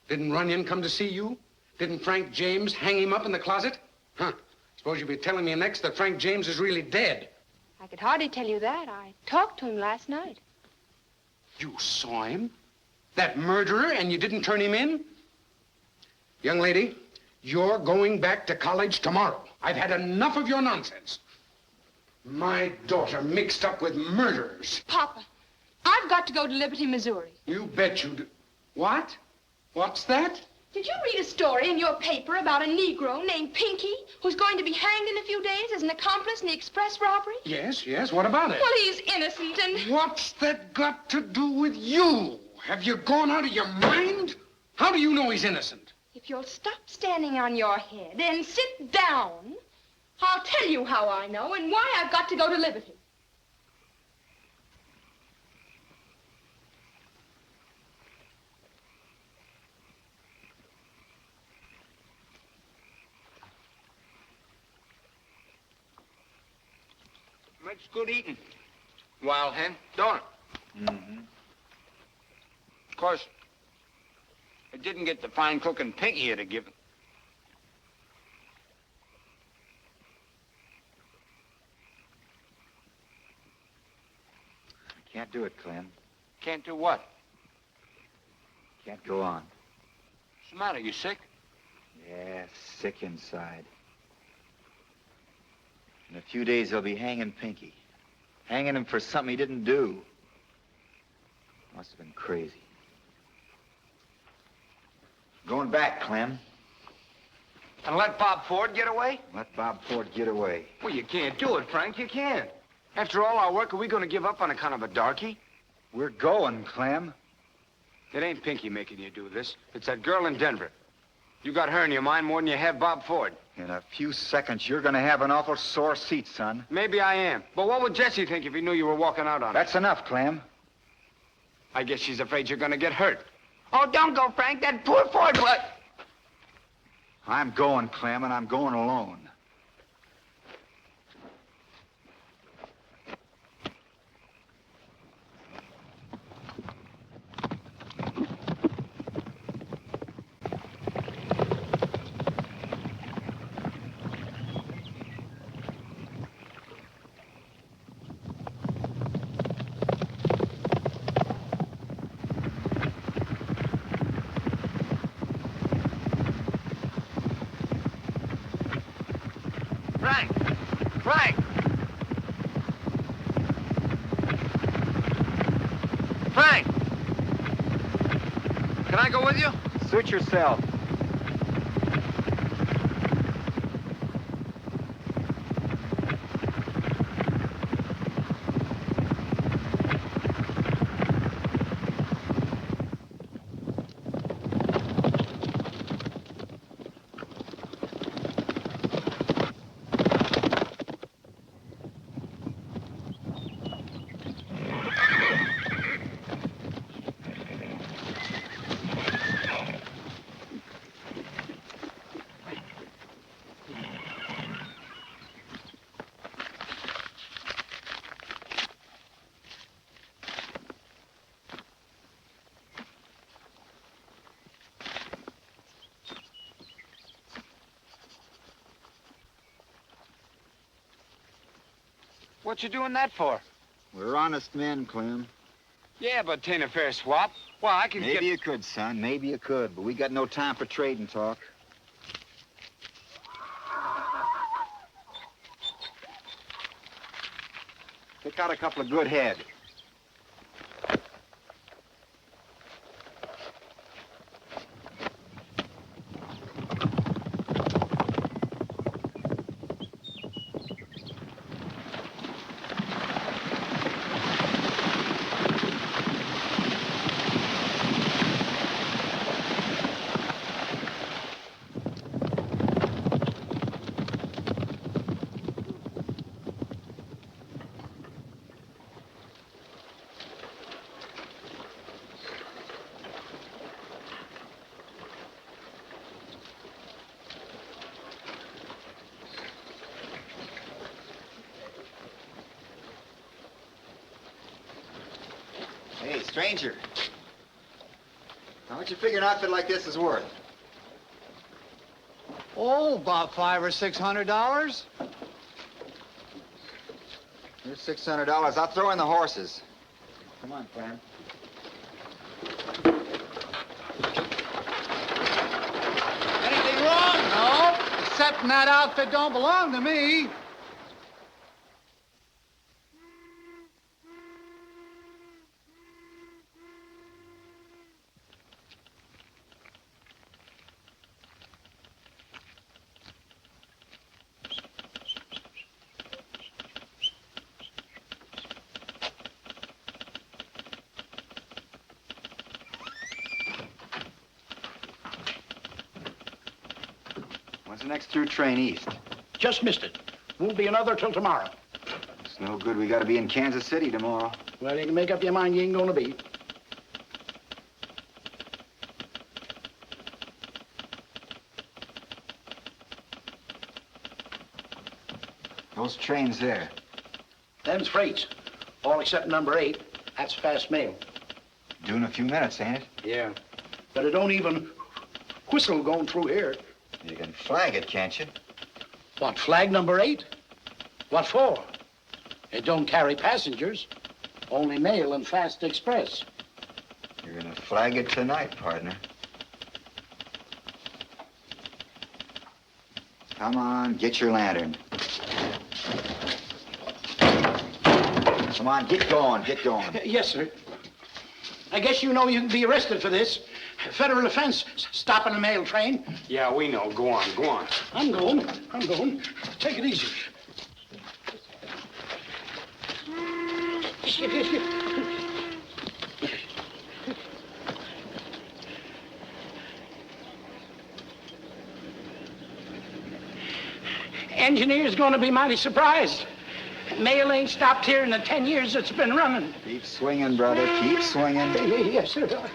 Didn't Runyon come to see you? Didn't Frank James hang him up in the closet? Huh. Suppose you'll be telling me next that Frank James is really dead. I could hardly tell you that. I talked to him last night. You saw him? That murderer, and you didn't turn him in? Young lady, you're going back to college tomorrow. I've had enough of your nonsense. My daughter mixed up with murderers. Papa, I've got to go to Liberty, Missouri. You bet you do. What? What's that? Did you read a story in your paper about a Negro named Pinky who's going to be hanged in a few days as an accomplice in the express robbery? Yes, yes. What about it? Well, he's innocent and... What's that got to do with you? Have you gone out of your mind? How do you know he's innocent? If you'll stop standing on your head and sit down, I'll tell you how I know and why I've got to go to Liberty. Makes good eating. Wild hen, don't it? Mm-hmm. Of course, it didn't get the fine cooking Pinky here to give it. Can't do it, Clem. Can't do what? Can't go on. What's the matter? You sick? Yeah, sick inside. In a few days, they'll be hanging Pinky. Hanging him for something he didn't do. Must have been crazy. Going back, Clem. And let Bob Ford get away? Let Bob Ford get away. Well, you can't do it, Frank. You can't. After all our work, are we going to give up on a kind of a darky? We're going, Clem. It ain't Pinky making you do this. It's that girl in Denver. You got her in your mind more than you have Bob Ford. In a few seconds, you're going to have an awful sore seat, son. Maybe I am. But what would Jessie think if he knew you were walking out on her? That's enough, Clem. I guess she's afraid you're going to get hurt. Oh, don't go, Frank. That poor Ford. What? I'm going, Clem, and I'm going alone. Frank! Frank! I go with you? Suit yourself. What you doing that for? We're honest men, Clem. Yeah, but 'tain't a fair swap. Well, I can Maybe you could, son. Maybe you could. But we got no time for trading talk. Pick out a couple of good head. Hey, stranger. How much you figure an outfit like this is worth? Oh, about $500 or $600. Here's $600. I'll throw in the horses. Come on, Clem. Anything wrong? No. Except that outfit don't belong to me. When's the next through train east? Just missed it. Won't be another till tomorrow. It's no good. We got to be in Kansas City tomorrow. Well, you can make up your mind you ain't gonna be. Those trains there. Them's freights. All except number 8. That's fast mail. Due in a few minutes, ain't it? Yeah. But it don't even whistle going through here. You can flag it, can't you? What, flag number 8? What for? It don't carry passengers. Only mail and fast express. You're gonna flag it tonight, partner. Come on, get your lantern. Come on, get going, get going. Yes, sir. I guess you know you can be arrested for this. Federal offense, stopping a mail train. Yeah, we know. Go on, go on. I'm going. Take it easy. Engineer's gonna be mighty surprised. Mail ain't stopped here in the 10 years it's been running. Keep swinging, brother, keep swinging. Yes, sir.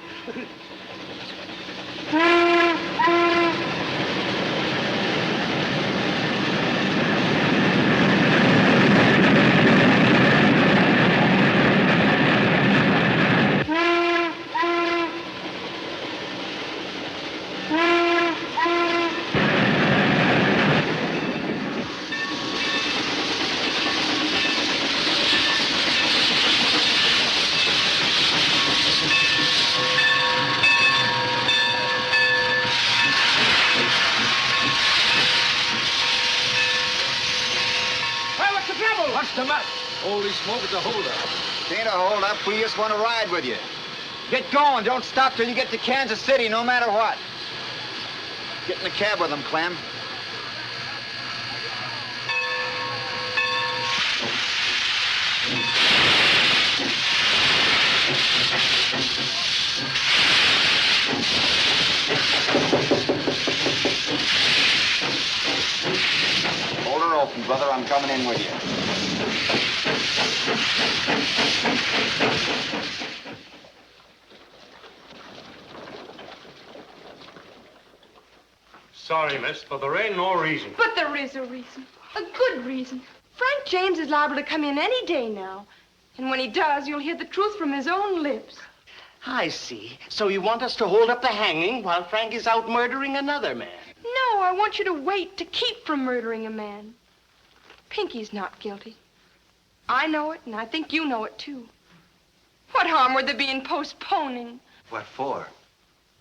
What's the matter? Holy smoke, it's a holdup. Ain't a hold up. We just want to ride with you. Get going. Don't stop till you get to Kansas City, no matter what. Get in the cab with them, Clem. Hold her open, brother. I'm coming in with you. Sorry, miss, but there ain't no reason. But there is a reason. A good reason. Frank James is liable to come in any day now. And when he does, you'll hear the truth from his own lips. I see. So you want us to hold up the hanging while Frank is out murdering another man? No, I want you to wait to keep from murdering a man. Pinky's not guilty. I know it, and I think you know it, too. What harm would there be in postponing? What for?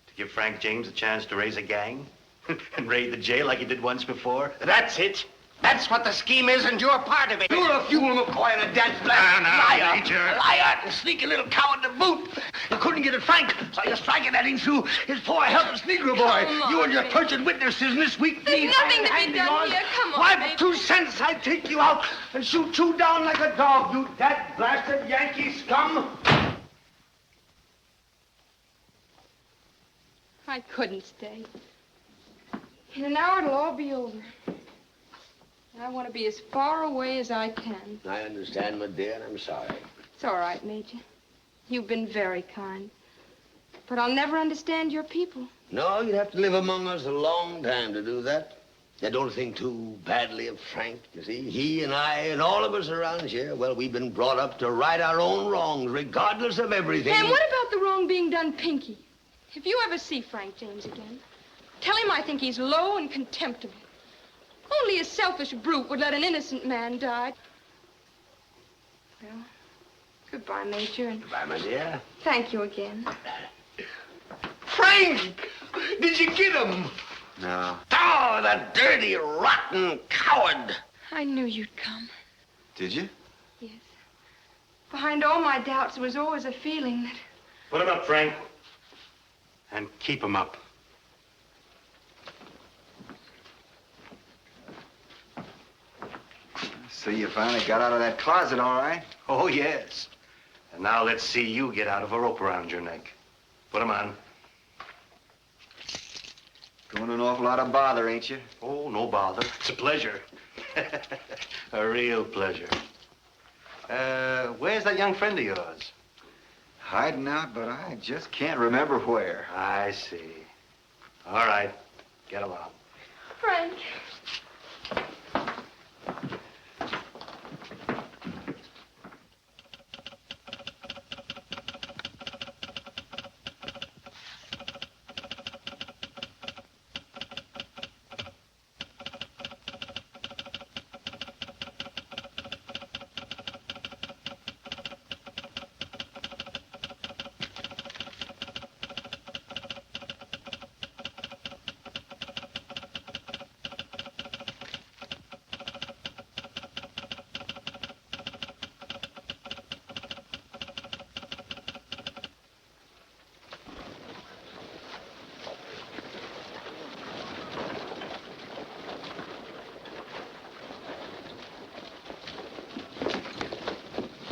To give Frank James a chance to raise a gang? And raid the jail like he did once before? That's it. That's what the scheme is, and you're part of it. You're a fool, McCoy, and a dead black liar. Liar, and sneaky little coward to boot. You couldn't get at Frank, so you're striking at him through his poor, helpless Negro boy. You and your perjured witnesses in this week. There's nothing to be done here. Come on, Why, baby. for 2 cents, I'd take you out and shoot you down like a dog, you dead blasted Yankee scum. I couldn't stay. In an hour, it'll all be over. I want to be as far away as I can. I understand, my dear, and I'm sorry. It's all right, Major. You've been very kind. But I'll never understand your people. No, you'd have to live among us a long time to do that. Now, don't think too badly of Frank, you see. He and I and all of us around here, well, we've been brought up to right our own wrongs, regardless of everything. And what about the wrong being done, Pinky? If you ever see Frank James again, tell him I think he's low and contemptible. Only a selfish brute would let an innocent man die. Well, goodbye, Major, and Goodbye, my dear. thank you again. Frank! Did you get him? No. Oh, the dirty, rotten coward! I knew you'd come. Did you? Yes. Behind all my doubts, there was always a feeling that... Put him up, Frank. And keep him up. So you finally got out of that closet, all right? Oh, yes. And now let's see you get out of a rope around your neck. Put him on. Going to an awful lot of bother, ain't you? Oh, no bother. It's a pleasure. A real pleasure. Where's that young friend of yours? Hiding out, but I just can't remember where. I see. All right. Get along. Frank.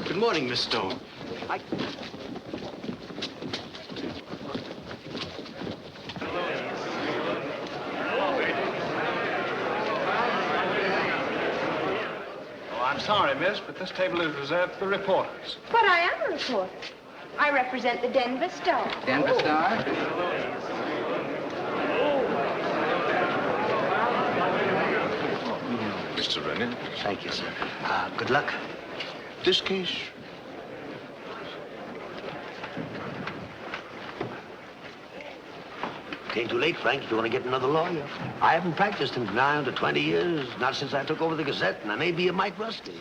Good morning, Miss Stone. Oh, I'm sorry, miss, but this table is reserved for reporters. But I am a reporter. I represent the Denver Star. Denver Star? Mr. Rennie. Thank you, sir. Good luck. This case... It ain't too late, Frank, if you want to get another lawyer. I haven't practiced in nigh under 20 years, not since I took over the Gazette, and I may be a mite rusty.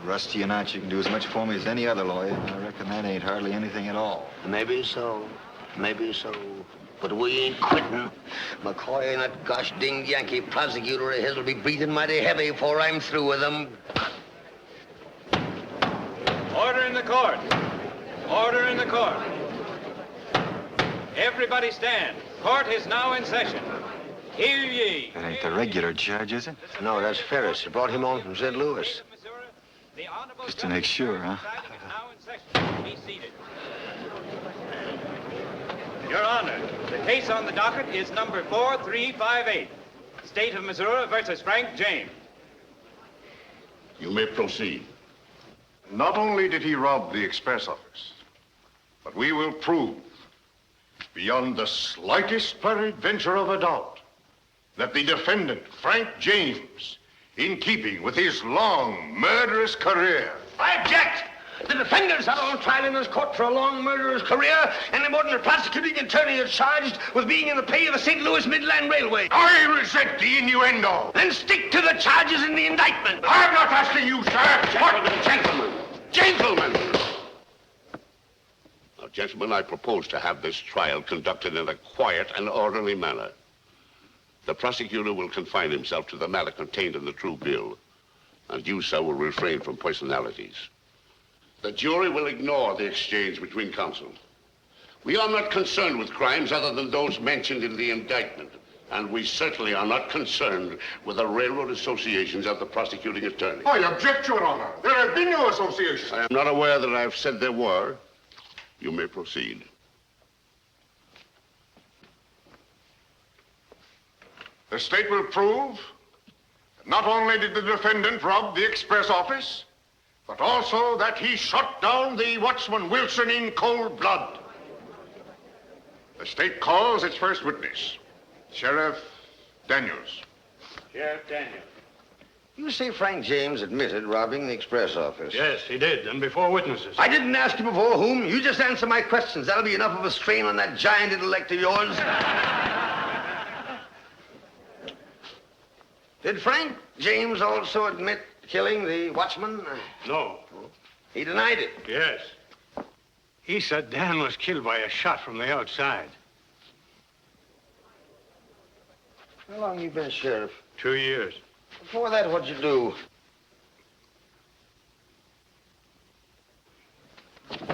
Rusty or not, you can do as much for me as any other lawyer. I reckon that ain't hardly anything at all. Maybe so. Maybe so. But we ain't quitting. McCoy and that gosh dinged Yankee prosecutor of his will be breathing mighty heavy before I'm through with them. Order in the court. Order in the court. Everybody stand. Court is now in session. Hear ye. That ain't the regular judge, is it? No, that's Ferris. He brought him on from St. Louis. Just to make sure, huh? Be seated. Your Honor, the case on the docket is number 4358. State of Missouri versus Frank James. You may proceed. Not only did he rob the express office, but we will prove, beyond the slightest peradventure of a doubt, that the defendant, Frank James, in keeping with his long, murderous career... I object! The defendant's out on trial in this court for a long murderous career, and the modern prosecuting attorney is charged with being in the pay of the St. Louis Midland Railway. I resent the innuendo. Then stick to the charges in the indictment. I'm not asking you, sir. Gentlemen! Now, gentlemen, I propose to have this trial conducted in a quiet and orderly manner. The prosecutor will confine himself to the matter contained in the true bill, and you, sir, will refrain from personalities. The jury will ignore the exchange between counsel. We are not concerned with crimes other than those mentioned in the indictment, and we certainly are not concerned with the railroad associations of the prosecuting attorney. I object, Your Honor. There have been no associations. I am not aware that I have said there were. You may proceed. The state will prove that not only did the defendant rob the express office, but also that he shot down the watchman Wilson in cold blood. The state calls its first witness, Sheriff Daniels. Sheriff Daniels. You say Frank James admitted robbing the express office? Yes, he did, and before witnesses. I didn't ask you before whom. You just answer my questions. That'll be enough of a strain on that giant intellect of yours. Did Frank James also admit killing the watchman? No. He denied it? Yes. He said Dan was killed by a shot from the outside. How long you been sheriff? 2 years. Before that, what'd you do?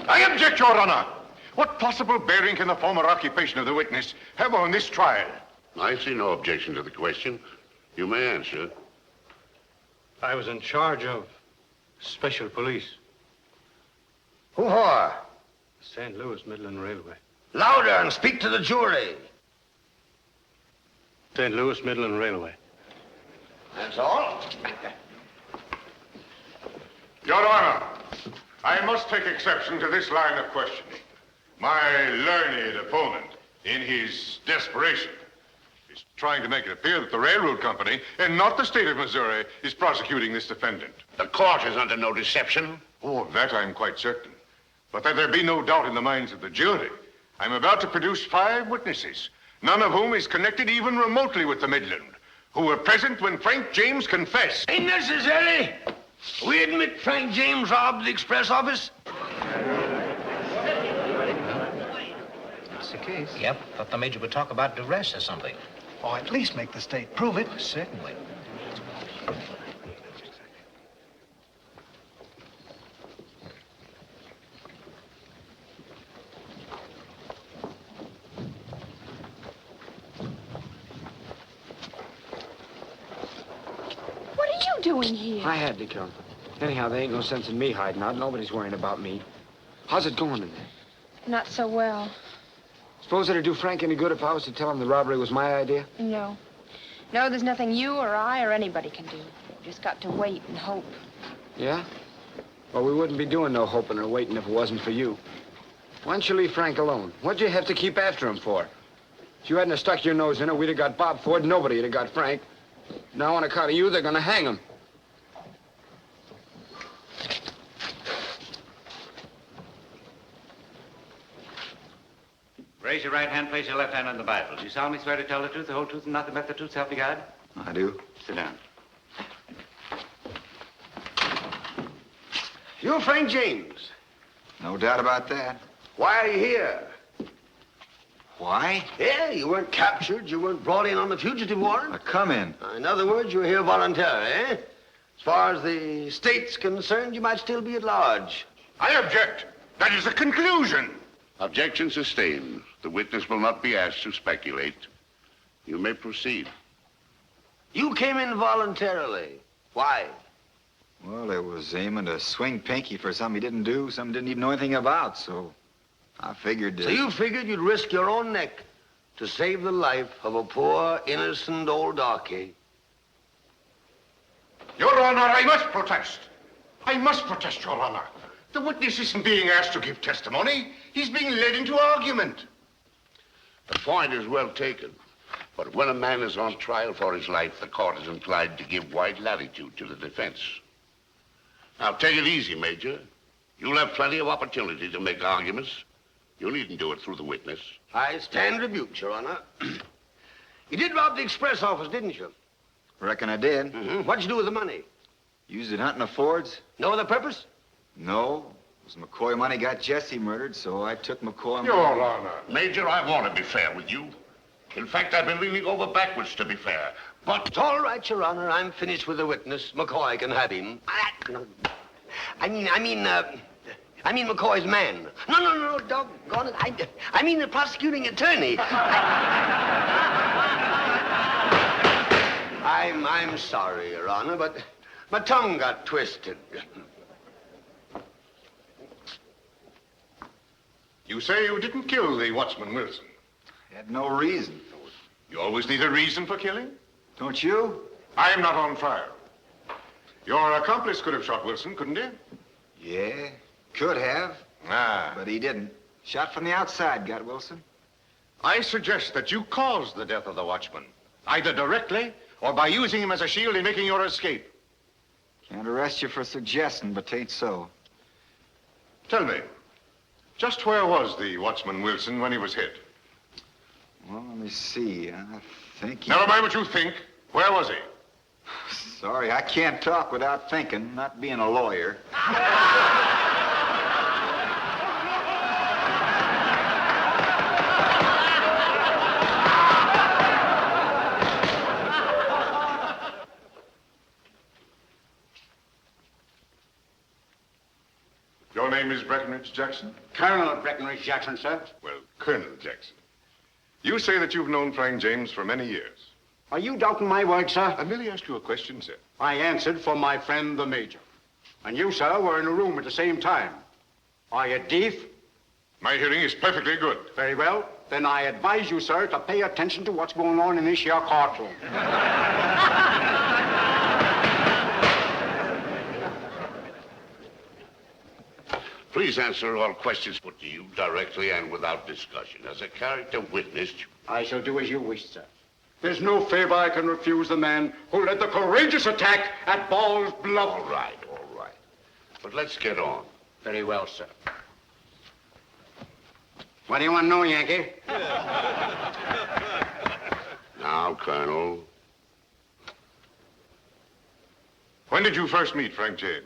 I object, Your Honor. What possible bearing can the former occupation of the witness have on this trial? I see no objection to the question. You may answer. I was in charge of special police. Who for? St. Louis Midland Railway. Louder and speak to the jury. St. Louis Midland Railway. That's all? Your Honor, I must take exception to this line of questioning. My learned opponent, in his desperation, is trying to make it appear that the railroad company, and not the state of Missouri, is prosecuting this defendant. The court is under no deception. Oh, of that I'm quite certain. But that there be no doubt in the minds of the jury, I'm about to produce 5 witnesses, none of whom is connected even remotely with the Midland, who were present when Frank James confessed. Ain't necessary. We admit Frank James robbed the express office. That's the case. Yep. Thought the major would talk about duress or something. Or at least make the state prove it. Certainly. What are you doing here? I had to come. Anyhow, there ain't no sense in me hiding out. Nobody's worrying about me. How's it going in there? Not so well. Suppose it'd do Frank any good if I was to tell him the robbery was my idea? No. No, there's nothing you or I or anybody can do. We've just got to wait and hope. Yeah? Well, we wouldn't be doing no hoping or waiting if it wasn't for you. Why don't you leave Frank alone? What'd you have to keep after him for? If you hadn't have stuck your nose in it, we'd have got Bob Ford. Nobody would have got Frank. Now, on account of you, they're gonna hang him. Raise your right hand, place your left hand on the Bible. Do you solemnly swear to tell the truth, the whole truth, and nothing but the truth, so help you God? I do. Sit down. You're Frank James. No doubt about that. Why are you here? Why? Yeah, you weren't captured. You weren't brought in on the fugitive warrant. Come in. In other words, you're here voluntarily, eh? As far as the state's concerned, you might still be at large. I object. That is a conclusion. Objection sustained. The witness will not be asked to speculate. You may proceed. You came in voluntarily. Why? Well, it was aiming to swing Pinky for something he didn't do, something he didn't even know anything about, so I figured... So you figured you'd risk your own neck to save the life of a poor, innocent old darky. Your Honor, I must protest. I must protest, Your Honor. The witness isn't being asked to give testimony. He's being led into argument. The point is well taken. But when a man is on trial for his life, the court is inclined to give wide latitude to the defense. Now, take it easy, Major. You'll have plenty of opportunity to make arguments. You needn't do it through the witness. I stand rebuked, Your Honor. You did rob the express office, didn't you? Reckon I did. Mm-hmm. What'd you do with the money? Used it hunting the Fords. No other purpose? No. It was McCoy money got Jesse murdered, so I took McCoy... Your Honor. Major, I want to be fair with you. In fact, I've been leaning over backwards to be fair. But... It's all right, Your Honor. I'm finished with the witness. McCoy can have him. I mean McCoy's man. No, doggone it. I mean the prosecuting attorney. I'm sorry, Your Honor, but my tongue got twisted. You say you didn't kill the watchman Wilson. Had no reason. You always need a reason for killing? Don't you? I am not on trial. Your accomplice could have shot Wilson, couldn't he? Yeah, could have. Ah. But he didn't. Shot from the outside, got Wilson. I suggest that you caused the death of the watchman, either directly or by using him as a shield in making your escape. Can't arrest you for suggesting, but 'tain't so. Tell me, just where was the watchman Wilson when he was hit? Well, let me see. I think he... Never mind what you think. Where was he? Sorry, I can't talk without thinking, not being a lawyer. Your name is Breckinridge Jackson? Colonel Breckinridge Jackson, sir. Well, Colonel Jackson. You say that you've known Frank James for many years. Are you doubting my word, sir? I merely asked you a question, sir. I answered for my friend, the Major. And you, sir, were in a room at the same time. Are you deaf? My hearing is perfectly good. Very well. Then I advise you, sir, to pay attention to what's going on in this here courtroom. Please answer all questions put to you directly and without discussion. As a character witness... I shall do as you wish, sir. There's no favor I can refuse the man who led the courageous attack at Ball's Bluff. All right. But let's get on. Very well, sir. What do you want to know, Yankee? Now, Colonel. When did you first meet Frank James?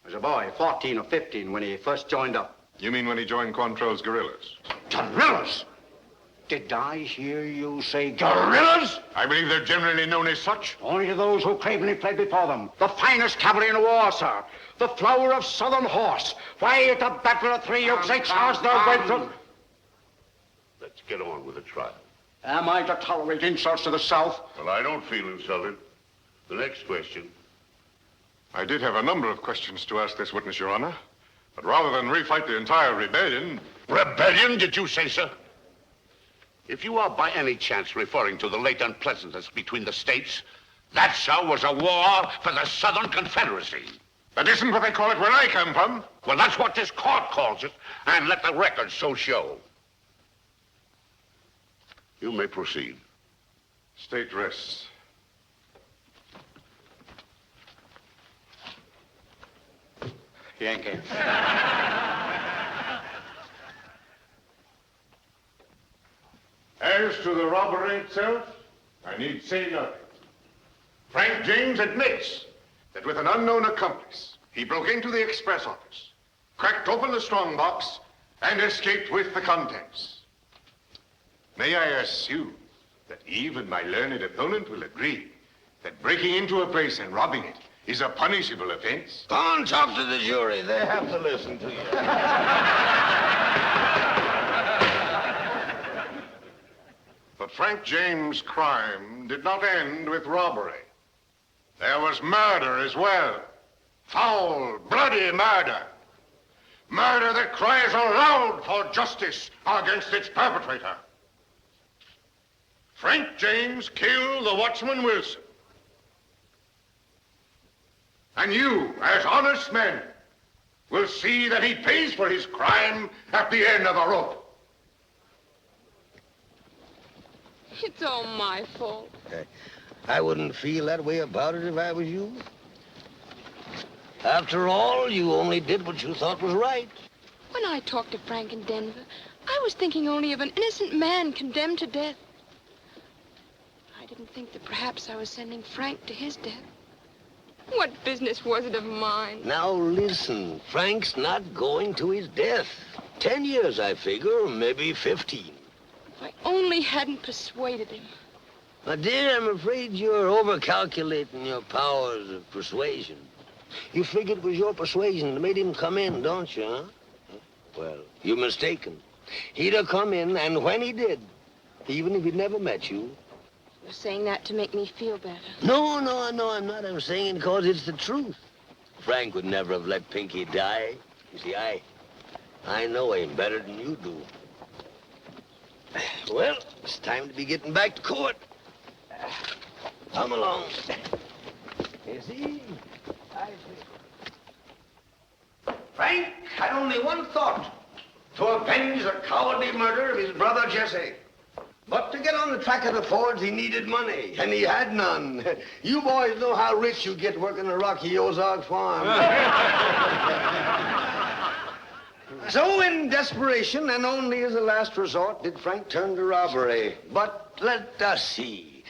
As a boy, 14 or 15, when he first joined up. You mean when he joined Quantrell's guerrillas? Guerrillas? Did I hear you say guerrillas? I believe they're generally known as such. Only to those who cravenly fled before them. The finest cavalry in the war, sir. The flower of Southern horse. Why, at the Battle of Three Oaks, 6 hours their way through... Let's get on with the trial. Am I to tolerate insults to the South? Well, I don't feel insulted. The next question. I did have a number of questions to ask this witness, Your Honor. But rather than refight the entire rebellion... Rebellion, did you say, sir? If you are by any chance referring to the late unpleasantness between the states, that, sir, was a war for the Southern Confederacy. That isn't what they call it where I come from. Well, that's what this court calls it, and let the record so show. You may proceed. State rests. Yankee. As to the robbery itself, I need say nothing. Frank James admits that with an unknown accomplice, he broke into the express office, cracked open the strongbox, and escaped with the contents. May I assume that even my learned opponent will agree that breaking into a place and robbing it is a punishable offense? Go on, talk to the jury. They have to listen to you. But Frank James' crime did not end with robbery. There was murder as well. Foul, bloody murder. Murder that cries aloud for justice against its perpetrator. Frank James killed the watchman Wilson. And you, as honest men, will see that he pays for his crime at the end of a rope. It's all my fault. I wouldn't feel that way about it if I was you. After all, you only did what you thought was right. When I talked to Frank in Denver, I was thinking only of an innocent man condemned to death. I didn't think that perhaps I was sending Frank to his death. What business was it of mine? Now listen, Frank's not going to his death. 10 years, I figure, or maybe 15. If I only hadn't persuaded him. My dear, I'm afraid you're overcalculating your powers of persuasion. You figured it was your persuasion that made him come in, don't you, huh? Well, you're mistaken. He'd have come in, and when he did, even if he'd never met you... You're saying that to make me feel better. No, I'm not. I'm saying it because it's the truth. Frank would never have let Pinky die. You see, I know him better than you do. Well, it's time to be getting back to court. Come along. You see? Frank had only one thought, to avenge the cowardly murder of his brother Jesse. But to get on the track of the Fords, he needed money, and he had none. You boys know how rich you get working a rocky Ozark farm. So in desperation, and only as a last resort, did Frank turn to robbery. But let us see.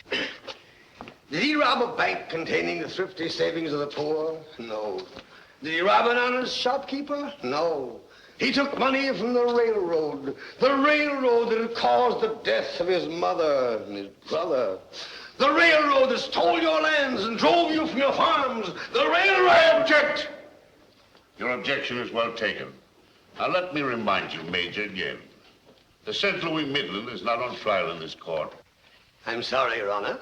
Did he rob a bank containing the thrifty savings of the poor? No. Did he rob an honest shopkeeper? No. He took money from the railroad that had caused the death of his mother and his brother. The railroad that stole your lands and drove you from your farms. The railroad... I object! Your objection is well taken. Now, let me remind you, Major, again. The St. Louis Midland is not on trial in this court. I'm sorry, Your Honor.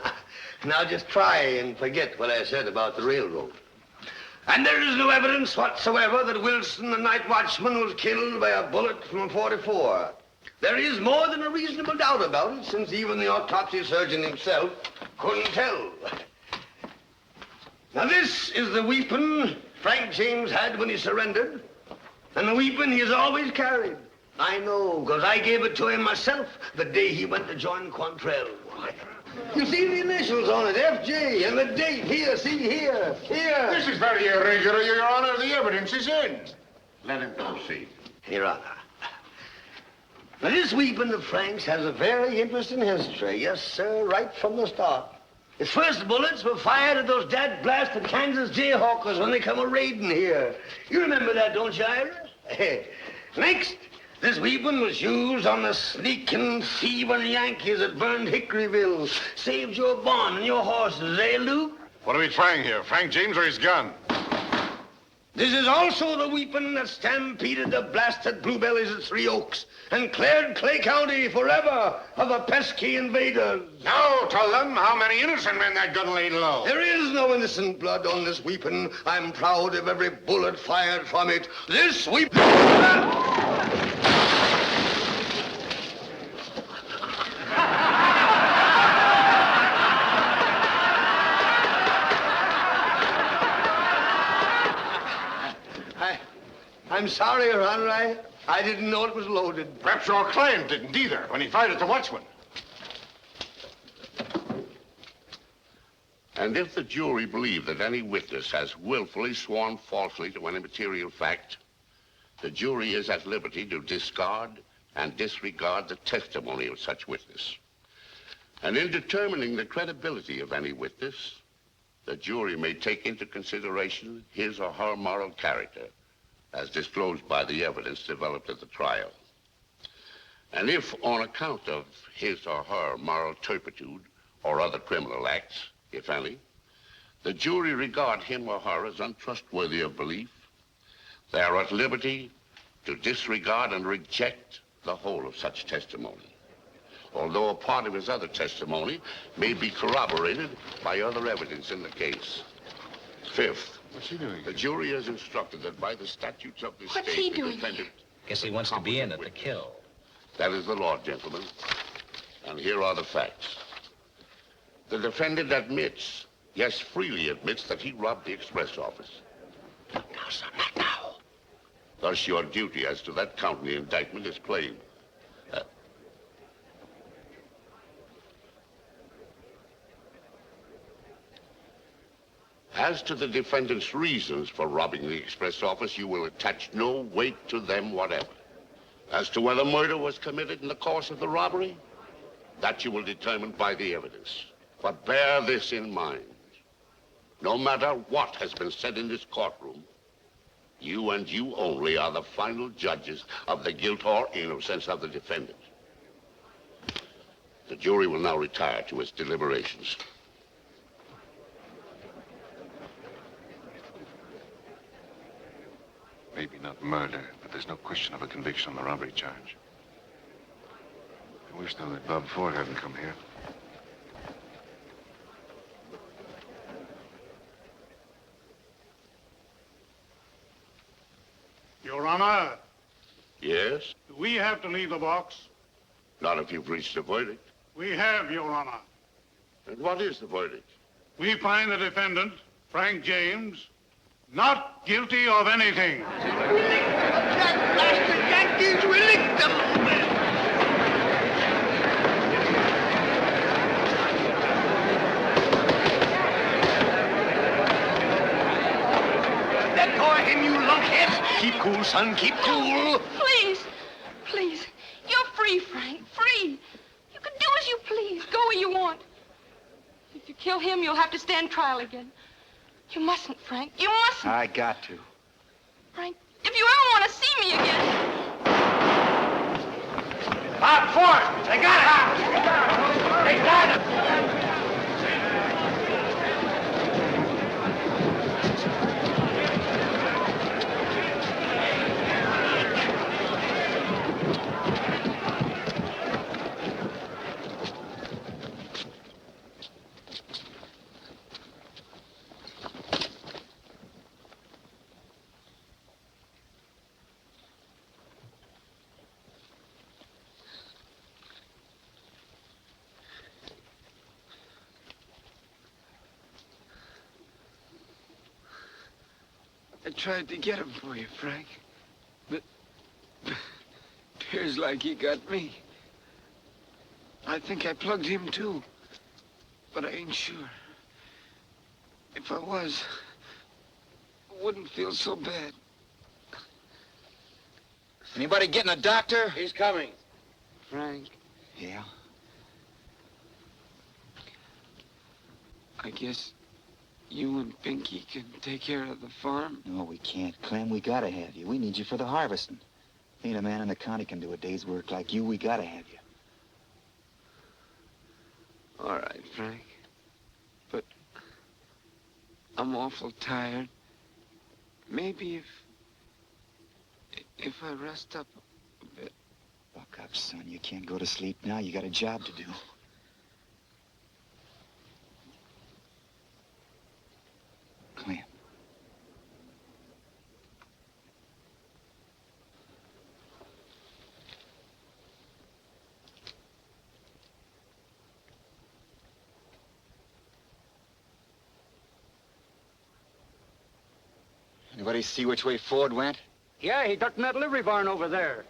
Now just try and forget what I said about the railroad. And there is no evidence whatsoever that Wilson, the night watchman, was killed by a bullet from a .44. There is more than a reasonable doubt about it, since even the autopsy surgeon himself couldn't tell. Now this is the weapon Frank James had when he surrendered, and the weapon he has always carried. I know, because I gave it to him myself the day he went to join Quantrell. You see the initials on it, F.J., and the date. Here, see, here. This is very irregular, Your Honor. The evidence is in. Let him proceed. Your Honor. Now, this weapon of Frank's has a very interesting history. Yes, sir, right from the start. Its first bullets were fired at those dad-blasted Kansas Jayhawkers when they come a-raiding here. You remember that, don't you, Ira? Next, this weapon was used on the sneaking, thieving Yankees that burned Hickoryville. Saved your barn and your horses, eh, Luke? What are we trying here, Frank James or his gun? This is also the weapon that stampeded the blasted bluebellies at Three Oaks and cleared Clay County forever of the pesky invaders. Now tell them how many innocent men that gun laid low. There is no innocent blood on this weapon. I'm proud of every bullet fired from it. This weapon... I'm sorry, Your Honor. I didn't know it was loaded. Perhaps your client didn't either when he fired at the watchman. And if the jury believe that any witness has willfully sworn falsely to any material fact, the jury is at liberty to discard and disregard the testimony of such witness. And in determining the credibility of any witness, the jury may take into consideration his or her moral character, as disclosed by the evidence developed at the trial. And if, on account of his or her moral turpitude or other criminal acts, if any, the jury regard him or her as untrustworthy of belief, they are at liberty to disregard and reject the whole of such testimony. although a part of his other testimony may be corroborated by other evidence in the case. Fifth, what's he doing? The jury is instructed that by the statutes of the What's state, he the doing defendant... Guess he wants to be in it to kill. That is the law, gentlemen. And here are the facts. The defendant admits, yes, freely admits, that he robbed the express office. Now, son, not now. Thus, your duty as to that count in the indictment is plain. As to the defendant's reasons for robbing the express office, you will attach no weight to them whatever. As to whether murder was committed in the course of the robbery, that you will determine by the evidence. But bear this in mind. No matter what has been said in this courtroom, you and you only are the final judges of the guilt or innocence of the defendant. The jury will now retire to its deliberations. Maybe not murder, but there's no question of a conviction on the robbery charge. I wish, though, that Bob Ford hadn't come here. Your Honor, Yes? do we have to leave the box? Not if you've reached a verdict. We have, Your Honor. And what is the verdict? We find the defendant, Frank James, not guilty of anything. Yankees, we licked them. Let go of him, you lunkhead. Keep cool, son, keep cool. Please, please. You're free, Frank, free. You can do as you please, go where you want. If you kill him, you'll have to stand trial again. You mustn't, Frank. You mustn't. I got to. Frank, if you ever want to see me again. Bob Ford, they got him. They got him. I tried to get him for you, Frank. But appears like he got me. I think I plugged him too. But I ain't sure. If I was, I wouldn't feel so bad. Anybody getting a doctor? He's coming. Frank, Yeah? I guess you and Pinky can take care of the farm. No, we can't, Clem. We gotta have you. We need you for the harvesting. Ain't a man in the county can do a day's work like you. We gotta have you. All right, Frank. But I'm awful tired. Maybe if I rest up a bit. Buck up, son. You can't go to sleep now. You got a job to do. Clem. Anybody see which way Ford went? Yeah, he ducked in that livery barn over there.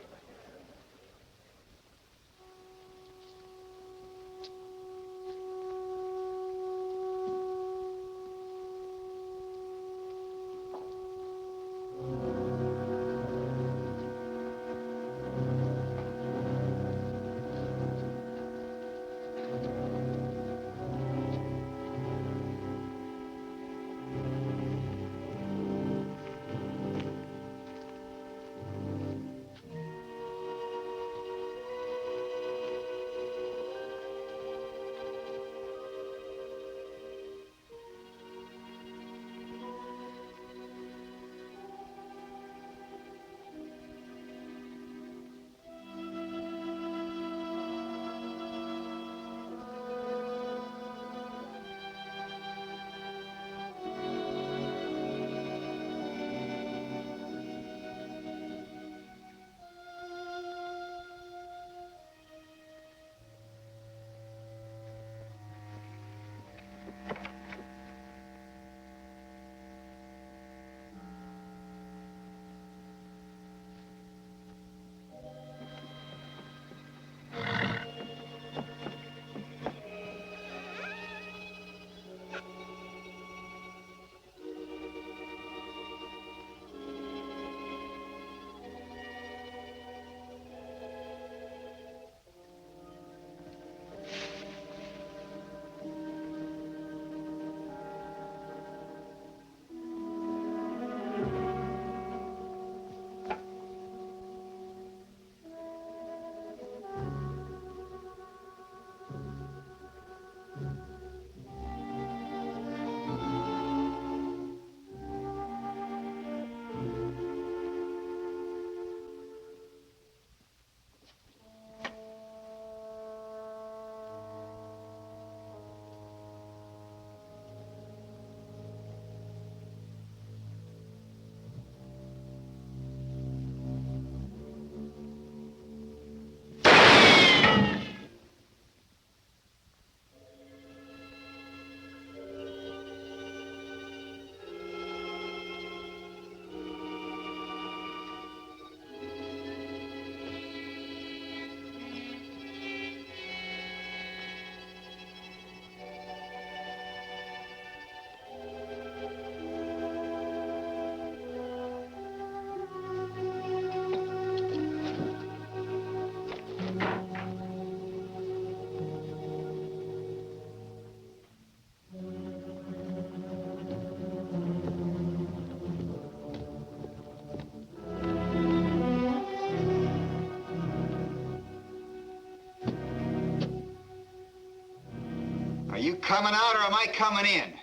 coming out or am I coming in?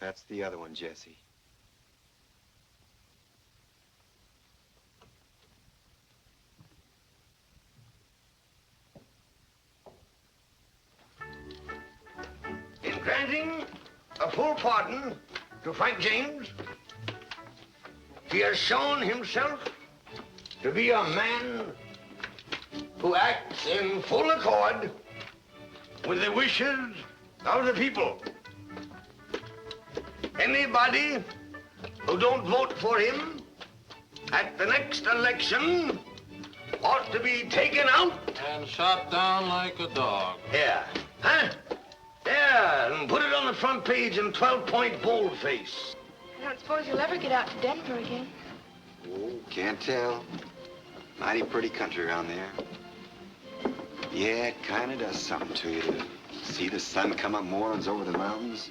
That's the other one, Jesse. In granting a full pardon to Frank James, he has shown himself to be a man who acts in full accord with the wishes of the people. Anybody who don't vote for him at the next election ought to be taken out and shot down like a dog. Yeah. Huh? Yeah, and put it on the front page in 12-point boldface. I don't suppose you'll ever get out to Denver again. Oh, can't tell. Mighty pretty country around there. Yeah, it kind of does something to you to see the sun come up mornings over the mountains.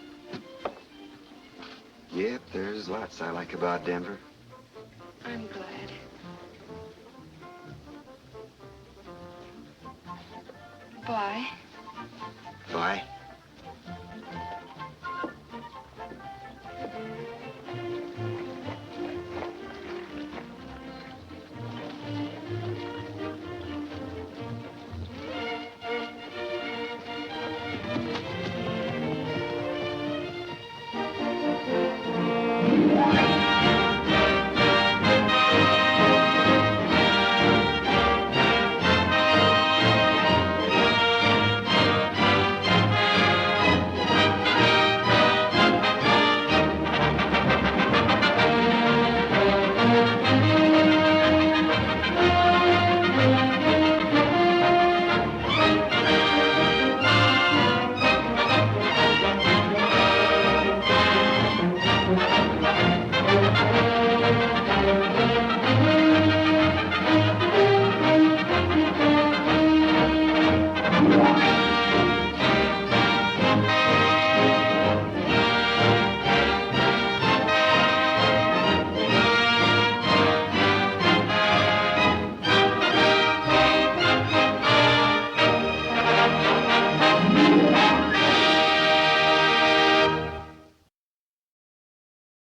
Yep, there's lots I like about Denver. I'm glad. Bye. Bye.